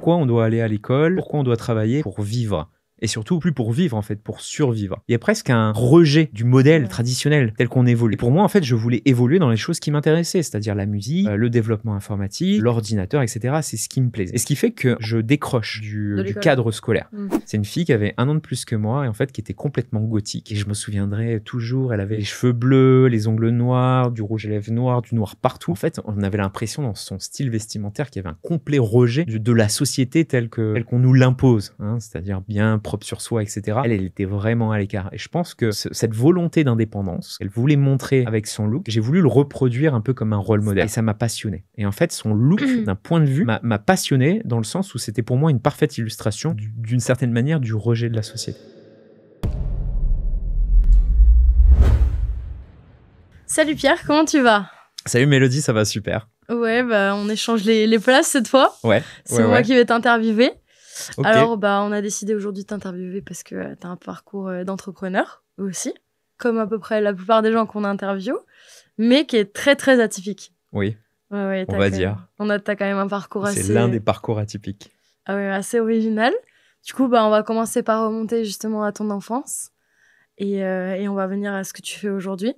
pourquoi on doit aller à l'école, pourquoi on doit travailler pour vivre. Et surtout, plus pour vivre, en fait, pour survivre. Il y a presque un rejet du modèle traditionnel tel qu'on évolue. Et pour moi, en fait, je voulais évoluer dans les choses qui m'intéressaient, c'est-à-dire la musique, le développement informatique, l'ordinateur, etc. C'est ce qui me plaisait. Et ce qui fait que je décroche du cadre scolaire. C'est une fille qui avait 1 an de plus que moi et en fait, qui était complètement gothique. Et je me souviendrai toujours, elle avait les cheveux bleus, les ongles noirs, du rouge à lèvres noir, du noir partout. En fait, on avait l'impression dans son style vestimentaire qu'il y avait un complet rejet de la société telle qu'on nous l'impose, hein, c'est-à-dire bien propre sur soi, etc. Elle était vraiment à l'écart. Et je pense que cette volonté d'indépendance, elle voulait montrer avec son look, j'ai voulu le reproduire un peu comme un rôle modèle. Et ça m'a passionné. Et en fait, son look, d'un point de vue, m'a passionné dans le sens où c'était pour moi une parfaite illustration, d'une certaine manière, du rejet de la société. Salut Pierre, comment tu vas ? Salut Mélodie, ça va super. Ouais, on échange les places cette fois. Ouais. C'est moi qui vais t'interviewer. Okay. Alors, on a décidé aujourd'hui de t'interviewer parce que tu as un parcours d'entrepreneur aussi, comme à peu près la plupart des gens qu'on interviewe, mais qui est très, très atypique. Oui, on va dire. T'as quand même un parcours assez... C'est l'un des parcours atypiques. Ah ouais, assez original. Du coup, on va commencer par remonter justement à ton enfance et on va venir à ce que tu fais aujourd'hui.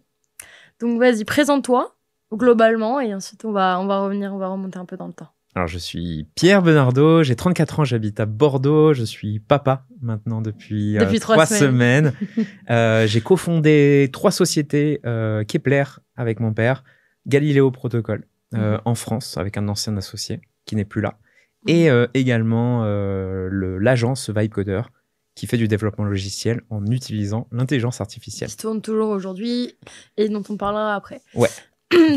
Donc, vas-y, présente-toi globalement et ensuite, on va remonter un peu dans le temps. Alors, je suis Pierre Benardo, j'ai 34 ans, j'habite à Bordeaux, je suis papa maintenant depuis 3 semaines. J'ai cofondé 3 sociétés, Kepler avec mon père, Galileo Protocol en France avec un ancien associé qui n'est plus là, et également l'agence Vibecoder qui fait du développement logiciel en utilisant l'intelligence artificielle. Qui tourne toujours aujourd'hui et dont on parlera après. Ouais.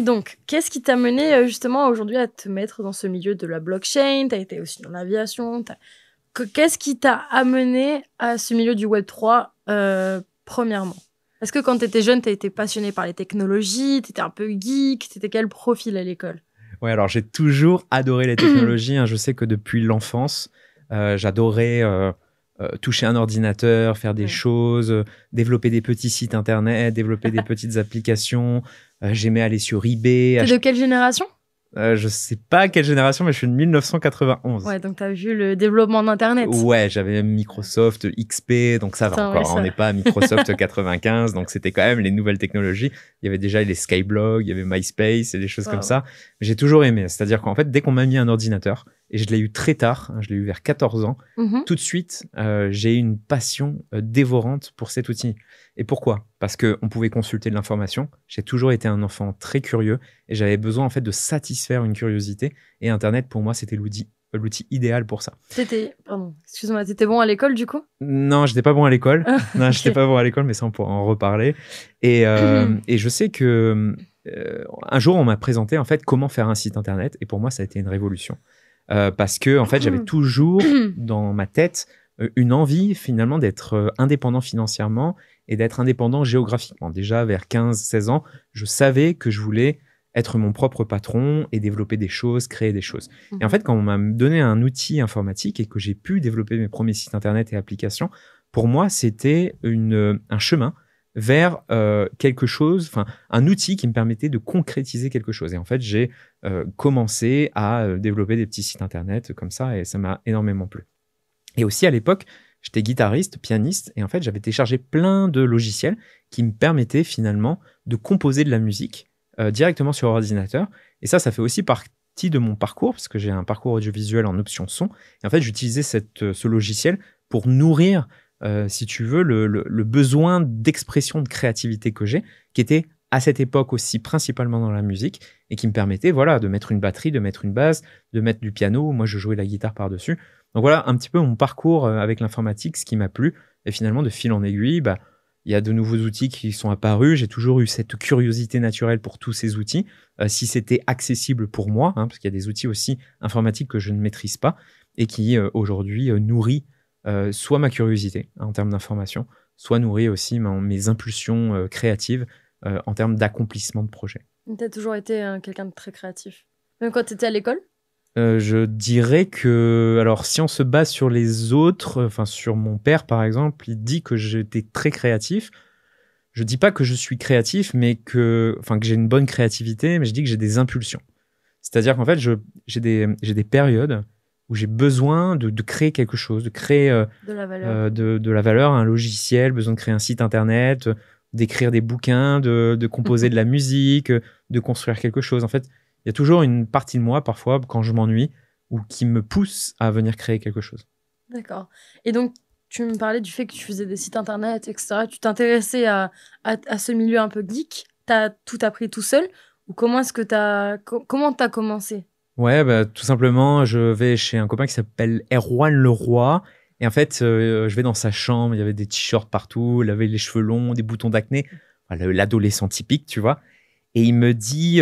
Donc, qu'est-ce qui t'a mené justement aujourd'hui à te mettre dans ce milieu de la blockchain ? Tu as été aussi dans l'aviation. Qu'est-ce qui t'a amené à ce milieu du Web3 premièrement ? Est-ce que quand tu étais jeune, tu as été passionné par les technologies ? Tu étais un peu geek ? Tu étais quel profil à l'école ? Ouais, alors j'ai toujours adoré les technologies. Je sais que depuis l'enfance, j'adorais toucher un ordinateur, faire des choses, développer des petits sites internet, développer des petites applications. J'aimais aller sur eBay. T'es de quelle génération ? Je sais pas quelle génération, mais je suis de 1991. Ouais, donc t'as vu le développement d'Internet. Ouais, j'avais Microsoft XP, donc ça va encore. On n'est pas à Microsoft 95, donc c'était quand même les nouvelles technologies. Il y avait déjà les Skyblog, il y avait MySpace et des choses comme ça. Mais j'ai toujours aimé. C'est-à-dire qu'en fait, dès qu'on m'a mis un ordinateur, et je l'ai eu très tard, je l'ai eu vers 14 ans, tout de suite, j'ai eu une passion dévorante pour cet outil. Et pourquoi ? Parce qu'on pouvait consulter de l'information. J'ai toujours été un enfant très curieux et j'avais besoin en fait de satisfaire une curiosité. Et Internet, pour moi, c'était l'outil idéal pour ça. T'étais bon à l'école du coup ? Non, j'étais pas bon à l'école. Non, j'étais pas bon à l'école, mais ça, on pourra en reparler. Et je sais que un jour, on m'a présenté en fait comment faire un site Internet. Et pour moi, ça a été une révolution. Parce que en fait, j'avais toujours dans ma tête une envie finalement d'être indépendant financièrement et d'être indépendant géographiquement. Déjà, vers 15-16 ans, je savais que je voulais être mon propre patron et développer des choses, créer des choses. Et en fait, quand on m'a donné un outil informatique et que j'ai pu développer mes premiers sites internet et applications, pour moi, c'était un chemin vers quelque chose, enfin un outil qui me permettait de concrétiser quelque chose. Et en fait, j'ai commencé à développer des petits sites internet comme ça et ça m'a énormément plu. Et aussi à l'époque, j'étais guitariste, pianiste et en fait, j'avais téléchargé plein de logiciels qui me permettaient finalement de composer de la musique directement sur ordinateur. Et ça fait aussi partie de mon parcours parce que j'ai un parcours audiovisuel en option son. Et en fait, j'utilisais ce logiciel pour nourrir si tu veux, le besoin d'expression, de créativité que j'ai, qui était à cette époque aussi principalement dans la musique et qui me permettait de mettre une batterie, de mettre une basse, de mettre du piano. Moi, je jouais la guitare par-dessus. Donc voilà un petit peu mon parcours avec l'informatique, ce qui m'a plu. Et finalement, de fil en aiguille, il y a de nouveaux outils qui sont apparus. J'ai toujours eu cette curiosité naturelle pour tous ces outils. Si c'était accessible pour moi, parce qu'il y a des outils aussi informatiques que je ne maîtrise pas et qui aujourd'hui nourrit soit ma curiosité en termes d'information, soit nourrit aussi mes impulsions créatives en termes d'accomplissement de projet. Tu as toujours été quelqu'un de très créatif. Même quand tu étais à l'école ? Je dirais que, alors si on se base sur les autres, sur mon père par exemple, il dit que j'étais très créatif. Je dis pas que je suis créatif, mais que j'ai une bonne créativité, mais je dis que j'ai des impulsions. C'est-à-dire qu'en fait, j'ai des périodes où j'ai besoin de créer quelque chose, de créer De la valeur. de la valeur, un logiciel, besoin de créer un site internet, d'écrire des bouquins, de composer de la musique, de construire quelque chose. En fait, il y a toujours une partie de moi, parfois, quand je m'ennuie, ou qui me pousse à venir créer quelque chose. D'accord. Et donc, tu me parlais du fait que tu faisais des sites internet, etc. Tu t'intéressais à ce milieu un peu geek. T'as tout appris tout seul? Ou comment est-ce que comment t'as commencé? Ouais, bah, tout simplement, je vais chez un copain qui s'appelle Erwan Leroy. Et en fait, je vais dans sa chambre, il y avait des t-shirts partout, il avait les cheveux longs, des boutons d'acné. Enfin, l'adolescent typique, tu vois. Et il me dit,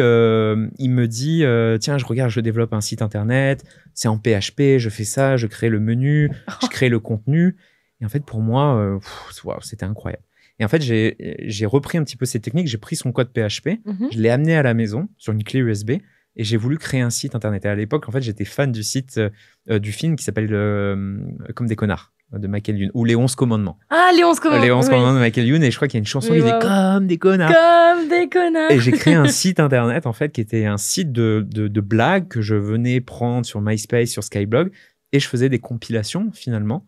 tiens, je regarde, je développe un site internet, c'est en PHP, je fais ça, je crée le menu, je crée le contenu. Et en fait, pour moi, waouh, c'était incroyable. Et en fait, j'ai repris un petit peu ces techniques, j'ai pris son code PHP, je l'ai amené à la maison sur une clé USB et j'ai voulu créer un site internet. Et à l'époque, en fait, j'étais fan du site du film qui s'appelle Comme des connards de Michael Youn, ou Les 11 commandements. Ah, les 11 commandements. Les 11 commandements de Michael Youn, et je crois qu'il y a une chanson qui dit Comme des connards. Comme des connards. Et j'ai créé un site internet, en fait, qui était un site de blagues que je venais prendre sur MySpace, sur Skyblog, et je faisais des compilations, finalement,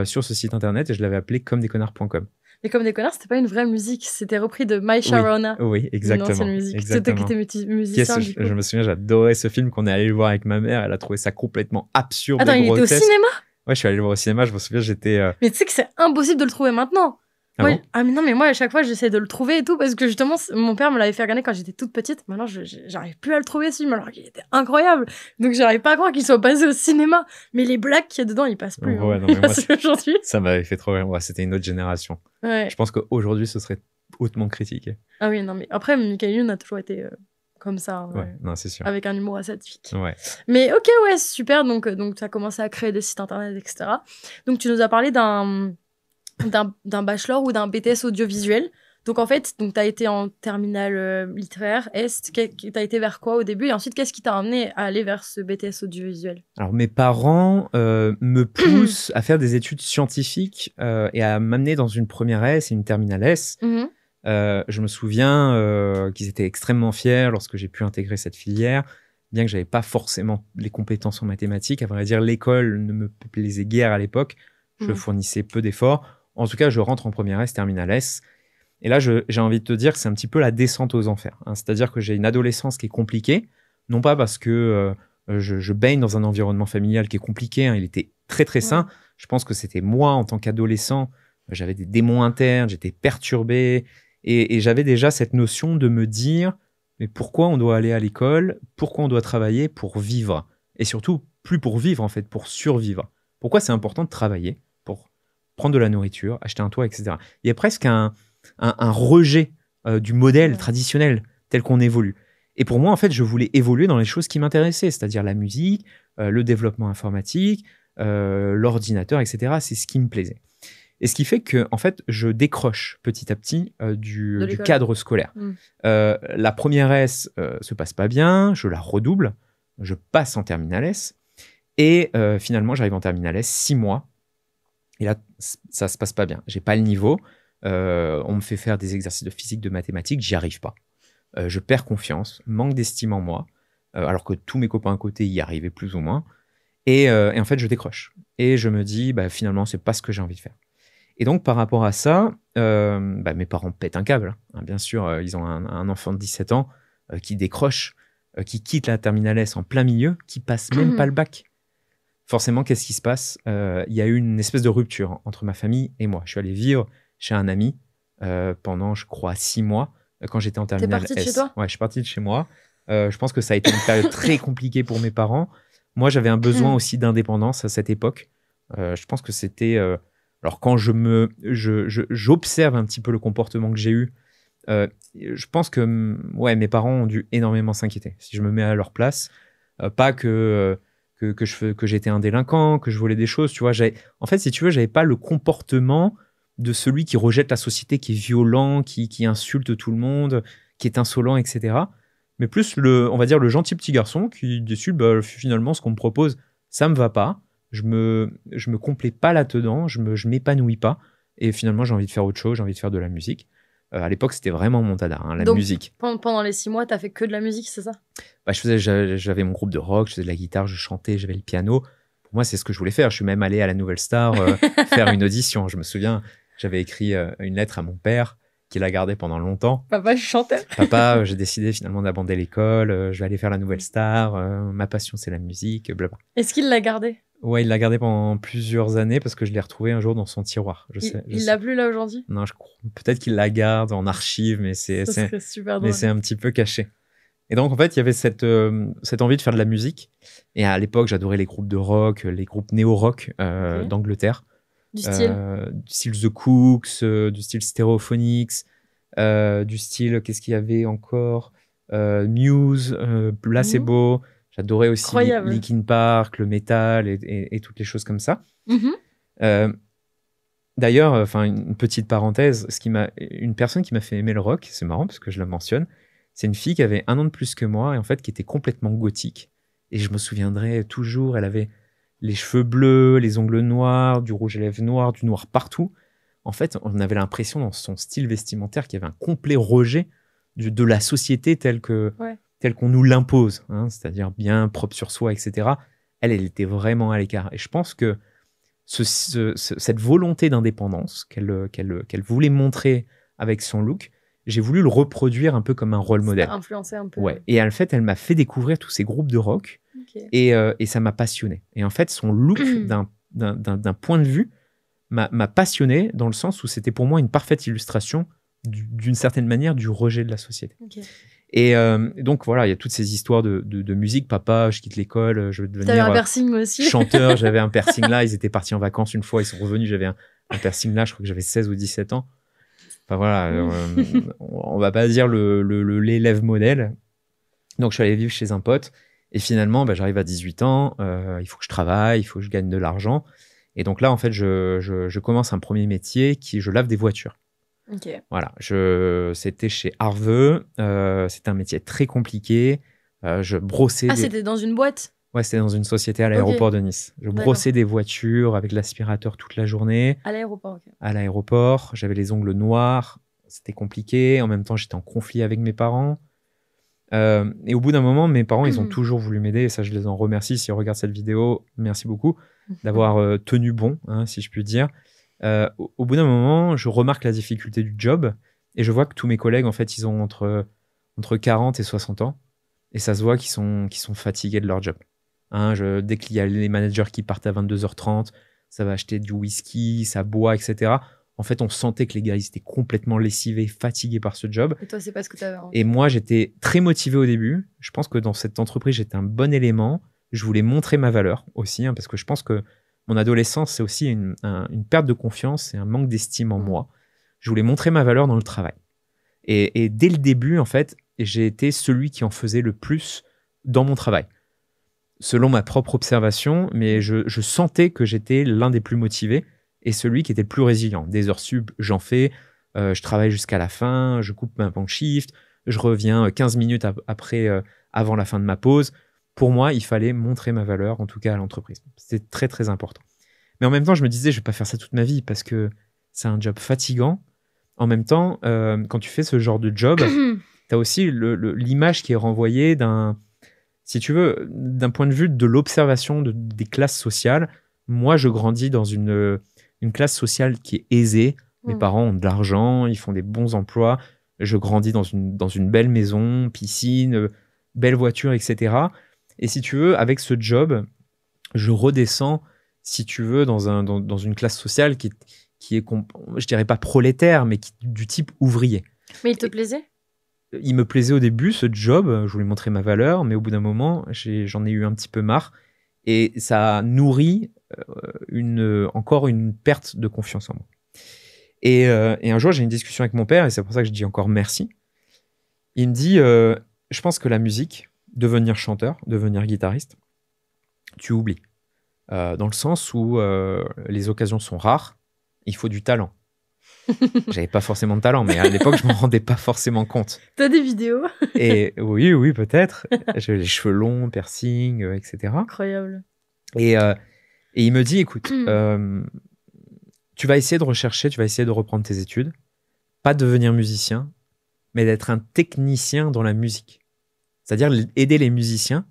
sur ce site internet, et je l'avais appelé comedesconards.com. Mais Comme des connards, c'était pas une vraie musique, c'était repris de My Sharona. Oui, exactement. Une ancienne musique. C'était qui était musicien, du coup. Je me souviens, j'adorais ce film qu'on est allé le voir avec ma mère, elle a trouvé ça complètement absurde. Attends, il était au cinéma? Ouais, je suis allé le voir au cinéma, je me souviens, j'étais... Mais tu sais que c'est impossible de le trouver maintenant. Ah bon? Ah mais non, mais moi à chaque fois j'essaie de le trouver et tout parce que justement mon père me l'avait fait regarder quand j'étais toute petite. Maintenant j'arrive plus à le trouver ce film alors qu'il était incroyable. Donc j'arrive pas à croire qu'il soit passé au cinéma. Mais les blagues qu'il y a dedans ils passent plus. Ouais, non, mais moi, aujourd'hui. Ça m'avait fait trop rire. Ouais, c'était une autre génération. Ouais. Je pense qu'aujourd'hui ce serait hautement critiqué. Ah oui, non mais après Michael Youn a toujours été comme ça. Ouais, non, c'est sûr. Avec un humour assez atypique. Ouais. Mais ok, ouais, super. Donc tu as commencé à créer des sites internet, etc. Donc tu nous as parlé d'un bachelor ou d'un BTS audiovisuel. Donc en fait, tu as été en terminale littéraire Est. Tu as été vers quoi au début? Et ensuite, qu'est-ce qui t'a amené à aller vers ce BTS audiovisuel? Alors mes parents me poussent à faire des études scientifiques et à m'amener dans une première S et une terminale S. Je me souviens qu'ils étaient extrêmement fiers lorsque j'ai pu intégrer cette filière, bien que j'avais pas forcément les compétences en mathématiques. À vrai dire, l'école ne me plaisait guère à l'époque. Je fournissais peu d'efforts. En tout cas, je rentre en première S, terminale S. Et là, j'ai envie de te dire que c'est un petit peu la descente aux enfers. Hein. C'est-à-dire que j'ai une adolescence qui est compliquée, non pas parce que je baigne dans un environnement familial qui est compliqué, hein. Il était très très sain. Je pense que c'était moi, en tant qu'adolescent, j'avais des démons internes, j'étais perturbé, et j'avais déjà cette notion de me dire, mais pourquoi on doit aller à l'école? Pourquoi on doit travailler pour vivre? Et surtout, plus pour vivre en fait, pour survivre. Pourquoi c'est important de travailler pour prendre de la nourriture, acheter un toit, etc. Il y a presque un rejet du modèle traditionnel tel qu'on évolue. Et pour moi, en fait, je voulais évoluer dans les choses qui m'intéressaient, c'est-à-dire la musique, le développement informatique, l'ordinateur, etc. C'est ce qui me plaisait. Et ce qui fait que, en fait, je décroche petit à petit du cadre scolaire. La première S se passe pas bien, je la redouble, je passe en terminale S, et finalement, j'arrive en terminale S 6 mois. Et là, ça se passe pas bien. J'ai pas le niveau. On me fait faire des exercices de physique, de mathématiques, j'y arrive pas. Je perds confiance, manque d'estime en moi, alors que tous mes copains à côté y arrivaient plus ou moins. Et en fait, je décroche. Et je me dis, finalement, c'est pas ce que j'ai envie de faire. Et donc, par rapport à ça, mes parents pètent un câble. Hein. Bien sûr, ils ont un enfant de 17 ans qui décroche, qui quitte la terminale S en plein milieu, qui passe même pas le bac. Forcément, qu'est-ce qui se passe? Il y a eu une espèce de rupture entre ma famille et moi. Je suis allé vivre chez un ami pendant, je crois, 6 mois quand j'étais en terminale S. T'es parti de chez toi? Ouais, je suis parti de chez moi. Je pense que ça a été une période très compliquée pour mes parents. Moi, j'avais un besoin aussi d'indépendance à cette époque. Je pense que c'était... alors, quand j'observe un petit peu le comportement que j'ai eu, je pense que mes parents ont dû énormément s'inquiéter. Si je me mets à leur place, pas que j'étais un délinquant, que je volais des choses, tu vois. En fait, si tu veux, j'avais pas le comportement de celui qui rejette la société, qui est violent, qui insulte tout le monde, qui est insolent, etc. Mais plus on va dire le gentil petit garçon qui décide, finalement, ce qu'on me propose, ça me va pas. Je me complais pas là-dedans, je m'épanouis pas. Et finalement, j'ai envie de faire autre chose, j'ai envie de faire de la musique. À l'époque, c'était vraiment mon dada, la musique. Pendant les 6 mois, t'as fait que de la musique, c'est ça? J'avais mon groupe de rock, je faisais de la guitare, je chantais, j'avais le piano. Pour moi, c'est ce que je voulais faire. Je suis même allé à la Nouvelle Star faire une audition. Je me souviens, j'avais écrit une lettre à mon père qui l'a gardée pendant longtemps. Papa, je chantais. Papa, j'ai décidé finalement d'abandonner l'école. Je vais aller faire la Nouvelle Star. Ma passion, c'est la musique. Blablabla. Est-ce qu'il l'a gardée? Ouais, il l'a gardée pendant plusieurs années parce que je l'ai retrouvée un jour dans son tiroir. Il l'a plus là aujourd'hui? Non, peut-être qu'il la garde en archive, mais Ça serait super drôle. mais c'est un petit peu caché. Et donc, en fait, il y avait cette envie de faire de la musique. Et à l'époque, j'adorais les groupes de rock, les groupes néo-rock d'Angleterre. Du style du style The Cooks, du style Stereophonics, du style, qu'est-ce qu'il y avait encore Muse, Placebo. J'adorais aussi Linkin Park, le métal et toutes les choses comme ça. D'ailleurs, une petite parenthèse, une personne qui m'a fait aimer le rock, c'est marrant parce que je la mentionne, c'est une fille qui avait 1 an de plus que moi et en fait qui était complètement gothique. Et je me souviendrai toujours, elle avait les cheveux bleus, les ongles noirs, du rouge à lèvres noir, du noir partout. En fait, on avait l'impression dans son style vestimentaire qu'il y avait un complet rejet de la société telle qu'on nous l'impose, hein, c'est-à-dire bien propre sur soi, etc. Elle était vraiment à l'écart. Et je pense que cette volonté d'indépendance qu'elle voulait montrer avec son look, j'ai voulu le reproduire un peu comme un rôle modèle. Influencer un peu. Ouais. Et en fait, elle m'a fait découvrir tous ces groupes de rock et ça m'a passionné. Et en fait, son look, d'un point de vue, m'a passionné dans le sens où c'était pour moi une parfaite illustration d'une certaine manière du rejet de la société. Et donc voilà, il y a toutes ces histoires de musique. Papa, je quitte l'école, je veux devenir un piercing aussi. Chanteur. J'avais un piercing là, ils étaient partis en vacances une fois, ils sont revenus, j'avais un piercing là, je crois que j'avais 16 ou 17 ans. Enfin voilà, on va pas dire l'élève modèle. Donc je suis allé vivre chez un pote et finalement j'arrive à 18 ans, il faut que je travaille, il faut que je gagne de l'argent. Et donc là en fait je commence un premier métier je lave des voitures. Voilà, c'était chez Arveux, c'était un métier très compliqué. Je brossais. C'était dans une boîte? Ouais, c'était dans une société à l'aéroport de Nice. Je brossais des voitures avec l'aspirateur toute la journée. À l'aéroport, ok. À l'aéroport, j'avais les ongles noirs, c'était compliqué. En même temps, j'étais en conflit avec mes parents. Et au bout d'un moment, mes parents, ils ont toujours voulu m'aider. Et ça, je les en remercie. S'ils regardent cette vidéo, merci beaucoup d'avoir tenu bon, hein, si je puis dire. Au bout d'un moment, je remarque la difficulté du job et je vois que tous mes collègues, en fait, ils ont entre 40 et 60 ans. Et ça se voit qu'ils sont fatigués de leur job. Hein, dès qu'il y a les managers qui partent à 22h30, ça va acheter du whisky, ça boit, etc. En fait, on sentait que les gars, ils étaient complètement lessivés, fatigués par ce job. Et toi, c'est pas ce que tu avais envie. Et moi, j'étais très motivé au début. Je pense que dans cette entreprise, j'étais un bon élément. Je voulais montrer ma valeur aussi, hein, parce que je pense que mon adolescence, c'est aussi une perte de confiance et un manque d'estime en moi. Je voulais montrer ma valeur dans le travail. Et dès le début, en fait, j'ai été celui qui en faisait le plus dans mon travail. Selon ma propre observation, mais je sentais que j'étais l'un des plus motivés et celui qui était le plus résilient. Des heures sub, j'en fais, je travaille jusqu'à la fin, je coupe ma bank shift, je reviens 15 minutes après, avant la fin de ma pause. Pour moi, il fallait montrer ma valeur, en tout cas à l'entreprise. C'était très, très important. Mais en même temps, je me disais, je ne vais pas faire ça toute ma vie parce que c'est un job fatigant. En même temps, quand tu fais ce genre de job, tu as aussi l'image qui est renvoyée si tu veux, d'un point de vue de l'observation des classes sociales. Moi, je grandis dans une classe sociale qui est aisée. Mes parents ont de l'argent, ils font des bons emplois. Je grandis dans une belle maison, piscine, belle voiture, etc. Et si tu veux, avec ce job, je redescends, si tu veux, dans une classe sociale qui est, je dirais pas prolétaire, mais du type ouvrier. Mais il te plaisait ? Il me plaisait au début, ce job. Je voulais montrer ma valeur, mais au bout d'un moment, j'en ai eu un petit peu marre. Et ça a nourri encore une perte de confiance en moi. Et un jour, j'ai une discussion avec mon père, et c'est pour ça que je dis encore merci. Il me dit, je pense que la musique, devenir chanteur, devenir guitariste, tu oublies. Dans le sens où les occasions sont rares, il faut du talent. J'avais pas forcément de talent, mais à l'époque, je m'en rendais pas forcément compte. T'as des vidéos? Et oui, peut-être. J'avais les cheveux longs, piercing, etc. Incroyable. Et il me dit, écoute, tu vas essayer de rechercher, tu vas essayer de reprendre tes études, pas devenir musicien, mais d'être un technicien dans la musique. C'est-à-dire aider les musiciens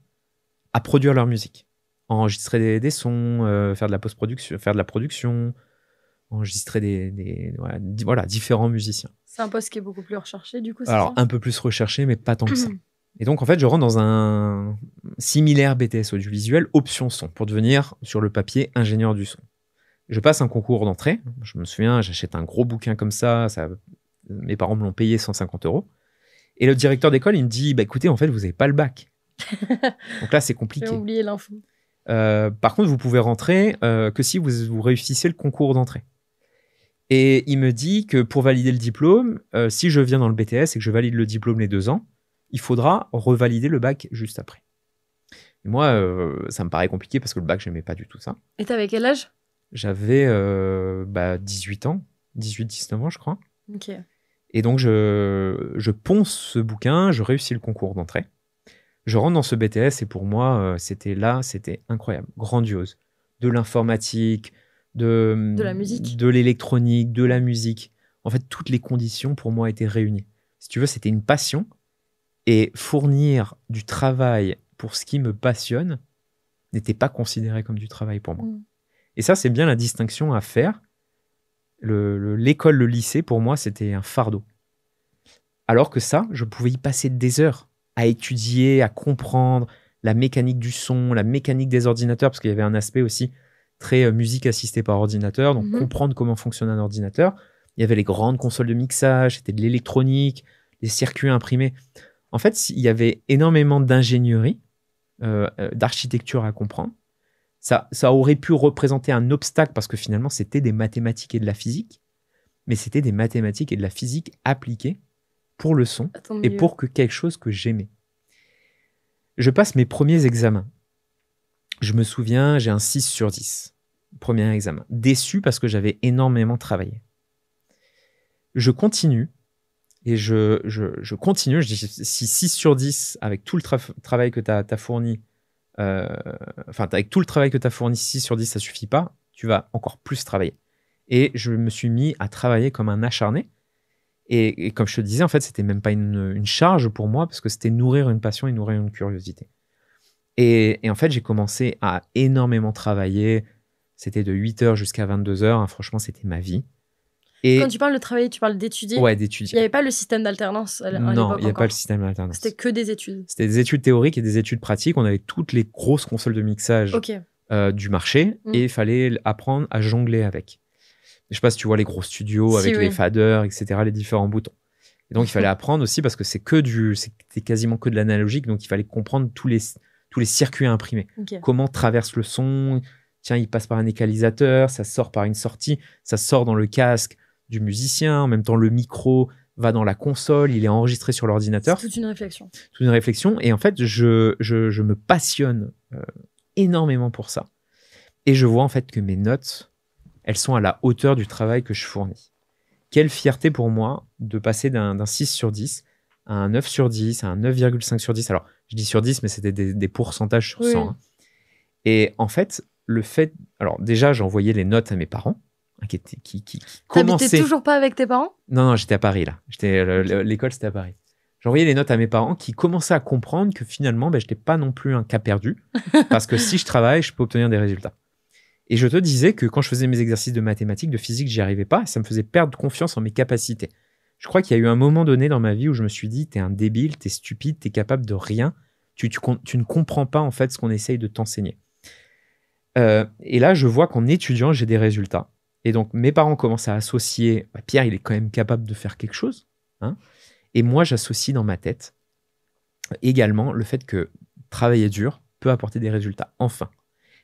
à produire leur musique. enregistrer des sons, faire de la post-production, faire de la production, enregistrer voilà, différents musiciens. C'est un poste qui est beaucoup plus recherché, du coup, c'est Alors, ça? un peu plus recherché, mais pas tant que ça. Et donc, en fait, je rentre dans un similaire BTS audiovisuel, option son, pour devenir, sur le papier, ingénieur du son. Je passe un concours d'entrée. Je me souviens, j'achète un gros bouquin comme ça. Mes parents me l'ont payé 150 €. Et le directeur d'école, il me dit, bah, écoutez, en fait, vous n'avez pas le bac. Donc là, c'est compliqué. J'ai oublié l'info. Par contre, vous pouvez rentrer que si vous réussissez le concours d'entrée. Et il me dit que pour valider le diplôme, si je viens dans le BTS et que je valide le diplôme les 2 ans, il faudra revalider le bac juste après. Et moi, ça me paraît compliqué parce que le bac, je n'aimais pas du tout ça. Et t'avais quel âge? J'avais 18 ans, 18-19 ans, je crois. Ok. Et donc, je ponce ce bouquin, je réussis le concours d'entrée. Je rentre dans ce BTS et pour moi, c'était incroyable, grandiose. De l'informatique, De la musique. de l'électronique, de la musique. En fait, toutes les conditions pour moi étaient réunies. Si tu veux, c'était une passion. Et fournir du travail pour ce qui me passionne n'était pas considéré comme du travail pour moi. Et ça, c'est bien la distinction à faire. L'école, le lycée, pour moi, c'était un fardeau. Alors que ça, je pouvais y passer des heures à étudier, à comprendre la mécanique du son, la mécanique des ordinateurs, parce qu'il y avait un aspect aussi très musique assistée par ordinateur, donc comprendre comment fonctionne un ordinateur. Il y avait les grandes consoles de mixage, c'était de l'électronique, les circuits imprimés. En fait, il y avait énormément d'ingénierie, d'architecture à comprendre. Ça aurait pu représenter un obstacle parce que finalement, c'était des mathématiques et de la physique, mais c'était des mathématiques et de la physique appliquées pour le son et pour quelque chose que j'aimais. Je passe mes premiers examens. Je me souviens, j'ai un 6 sur 10. Premier examen. Déçu parce que j'avais énormément travaillé. Je continue. Et je continue. Je dis, si 6 sur 10, avec tout le travail que tu as fourni, avec tout le travail que tu as fourni, 6 sur 10, ça suffit pas, tu vas encore plus travailler. Et je me suis mis à travailler comme un acharné. Et comme je te disais, en fait, c'était même pas une charge pour moi parce que c'était nourrir une passion et nourrir une curiosité. Et en fait, j'ai commencé à énormément travailler. C'était de 8h jusqu'à 22h. Hein, franchement, c'était ma vie. Et quand tu parles de travailler, tu parles d'étudier? Ouais, d'étudier. Il n'y avait pas le système d'alternance à l'époque? Non, il n'y a pas le système d'alternance. C'était que des études? C'était des études théoriques et des études pratiques. On avait toutes les grosses consoles de mixage du marché et il fallait apprendre à jongler avec. Je ne sais pas si tu vois les gros studios avec les faders, etc., les différents boutons. Et donc, il fallait apprendre aussi parce que c'était quasiment que de l'analogique. Donc, il fallait comprendre tous les circuits imprimés. Comment traverse le son. Tiens, il passe par un égalisateur, ça sort par une sortie, ça sort dans le casque du musicien. En même temps, le micro va dans la console, il est enregistré sur l'ordinateur. C'est toute une réflexion. Toute une réflexion. Et en fait, je me passionne énormément pour ça. Et je vois en fait que mes notes, elles sont à la hauteur du travail que je fournis. Quelle fierté pour moi de passer d'un 6 sur 10 à un 9 sur 10, à un 9,5 sur 10. Alors, je dis sur 10, mais c'était des pourcentages sur 100. Hein. Et en fait, alors déjà, j'envoyais les notes à mes parents, qui commençaient... T'habitais toujours pas avec tes parents? Non, j'étais à Paris, là. L'école, c'était à Paris. J'envoyais les notes à mes parents qui commençaient à comprendre que finalement, je n'étais pas non plus un cas perdu, parce que si je travaille, je peux obtenir des résultats. Et je te disais que quand je faisais mes exercices de mathématiques, de physique, j'y arrivais pas. Ça me faisait perdre confiance en mes capacités. Je crois qu'il y a eu un moment donné dans ma vie où je me suis dit, t'es un débile, t'es stupide, t'es capable de rien. Tu ne comprends pas en fait ce qu'on essaye de t'enseigner. Et là, je vois qu'en étudiant, j'ai des résultats. Et donc, mes parents commencent à associer, Pierre, il est quand même capable de faire quelque chose. Hein, et moi, j'associe dans ma tête également le fait que travailler dur peut apporter des résultats, enfin.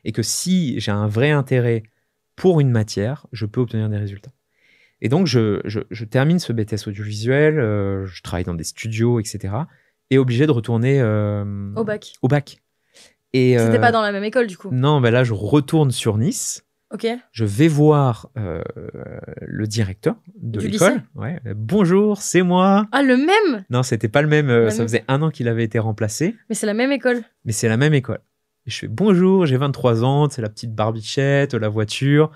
Et que si j'ai un vrai intérêt pour une matière, je peux obtenir des résultats. Et donc, je termine ce BTS audiovisuel, je travaille dans des studios, etc. Et obligé de retourner au bac. Au bac. C'était pas dans la même école, du coup? Non, là, je retourne sur Nice. Ok. Je vais voir le directeur de l'école. Ouais. Bonjour, c'est moi. Ah, le même? Non, c'était pas le même. Ça faisait 1 an qu'il avait été remplacé. Mais c'est la même école. Mais c'est la même école. Et je fais bonjour, j'ai 23 ans, c'est la petite barbichette, la voiture.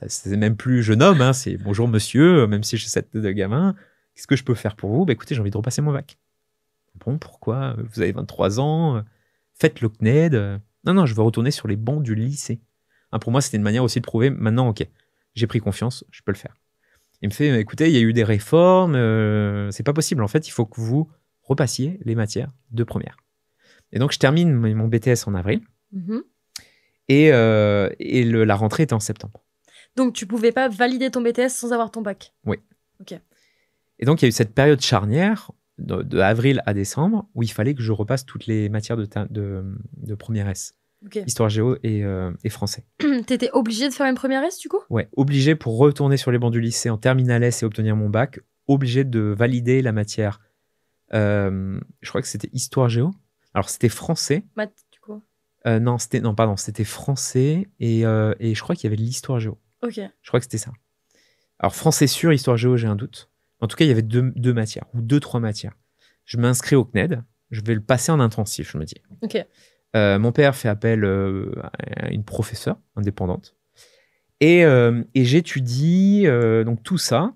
C'est même plus jeune homme, hein, c'est bonjour monsieur, même si j'ai cette tête de gamin. Qu'est-ce que je peux faire pour vous? Écoutez, j'ai envie de repasser mon bac. Bon, pourquoi? Vous avez 23 ans, faites le CNED. Non, je veux retourner sur les bancs du lycée. Hein, pour moi, c'était une manière aussi de prouver, maintenant, ok, j'ai pris confiance, je peux le faire. Il me fait, écoutez, il y a eu des réformes, c'est pas possible. En fait, il faut que vous repassiez les matières de première. Et donc, je termine mon BTS en avril. Mhm. Et la rentrée était en septembre. Donc, tu pouvais pas valider ton BTS sans avoir ton bac. Oui. Ok. Et donc, il y a eu cette période charnière de avril à décembre où il fallait que je repasse toutes les matières de première S. Ok. Histoire géo et français. T'étais obligé de faire une première S, du coup? Ouais, obligé pour retourner sur les bancs du lycée en terminale S et obtenir mon bac, obligé de valider la matière. Je crois que c'était histoire géo. Alors, c'était français. Maths, du coup. Non, c'était français et je crois qu'il y avait de l'histoire géo. Ok. Je crois que c'était ça. Alors, français sûr, histoire géo, j'ai un doute. En tout cas, il y avait deux matières, ou 2-3 matières. Je m'inscris au CNED, je vais le passer en intensif, je me dis. Ok. Mon père fait appel à une professeure indépendante. Et j'étudie donc tout ça.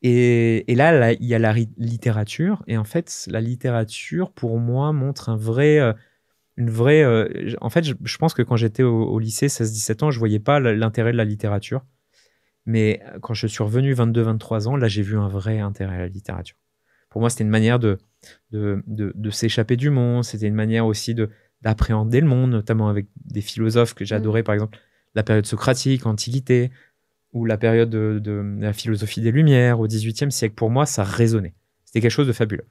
Et là, il y a la littérature. Et en fait, la littérature, pour moi, montre une vraie... en fait, je pense que quand j'étais au lycée, 16-17 ans, je ne voyais pas l'intérêt de la littérature. Mais quand je suis revenu 22-23 ans, là, j'ai vu un vrai intérêt à la littérature. Pour moi, c'était une manière de s'échapper du monde. C'était une manière aussi d'appréhender le monde, notamment avec des philosophes que j'adorais, par exemple, la période socratique, l'Antiquité, ou la période de la philosophie des Lumières au XVIIIe siècle. Pour moi, ça résonnait. C'était quelque chose de fabuleux.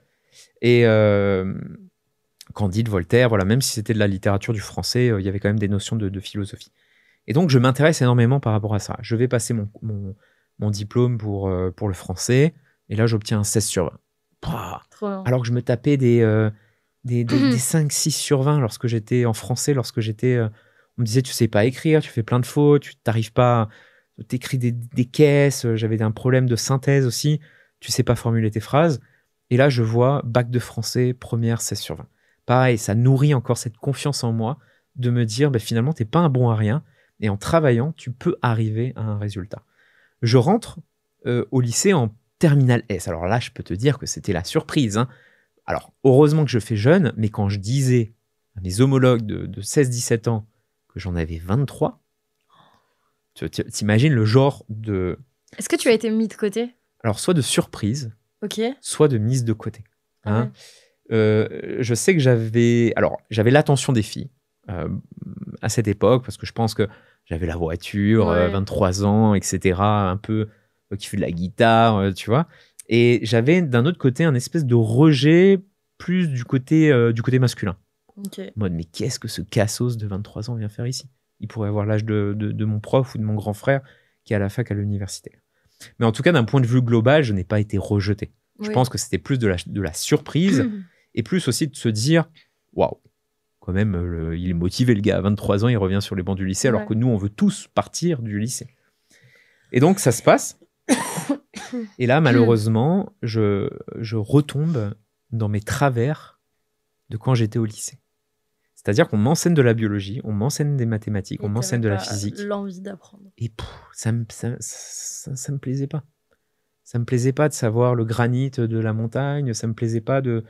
Et Candide, Voltaire, voilà, même si c'était de la littérature du français, il y avait quand même des notions de philosophie. Et donc, je m'intéresse énormément par rapport à ça. Je vais passer mon diplôme pour le français, et là, j'obtiens un 16 sur 20. Alors que je me tapais des 5-6 sur 20 lorsque j'étais en français, on me disait, tu sais pas écrire, tu fais plein de fautes, tu t'arrives pas, t'écris des caisses, j'avais un problème de synthèse aussi, tu sais pas formuler tes phrases. Et là, je vois bac de français, première, 16 sur 20. Pareil, ça nourrit encore cette confiance en moi de me dire, finalement, t'es pas un bon à rien, et en travaillant, tu peux arriver à un résultat. Je rentre au lycée en terminale S. Alors là, je peux te dire que c'était la surprise. Hein. Alors, heureusement que je fais jeune, mais quand je disais à mes homologues de 16-17 ans que j'en avais 23, t'imagines le genre de... Est-ce que tu as été mis de côté? Alors, soit de surprise, ok, soit de mise de côté. Hein. Ouais. Je sais que j'avais l'attention des filles à cette époque, parce que je pense que j'avais la voiture, Ouais. 23 ans, etc., un peu qui fait de la guitare, tu vois. Et j'avais d'un autre côté un espèce de rejet plus du côté masculin. Ok. En mode, mais qu'est-ce que ce cassos de 23 ans vient faire ici? Il pourrait avoir l'âge de mon prof ou de mon grand frère qui est à la fac à l'université. Mais en tout cas, d'un point de vue global, je n'ai pas été rejeté. Je pense que c'était plus de la surprise et plus aussi de se dire, waouh, quand même, il est motivé le gars. À 23 ans, il revient sur les bancs du lycée, alors que nous, on veut tous partir du lycée. Et donc, ça se passe. Et là, malheureusement, je retombe dans mes travers de quand j'étais au lycée. C'est-à-dire qu'on m'enseigne de la biologie, on m'enseigne des mathématiques, on m'enseigne de la physique. L'envie d'apprendre. Et ça me plaisait pas. Ça me plaisait pas de savoir le granit de la montagne, ça me plaisait pas de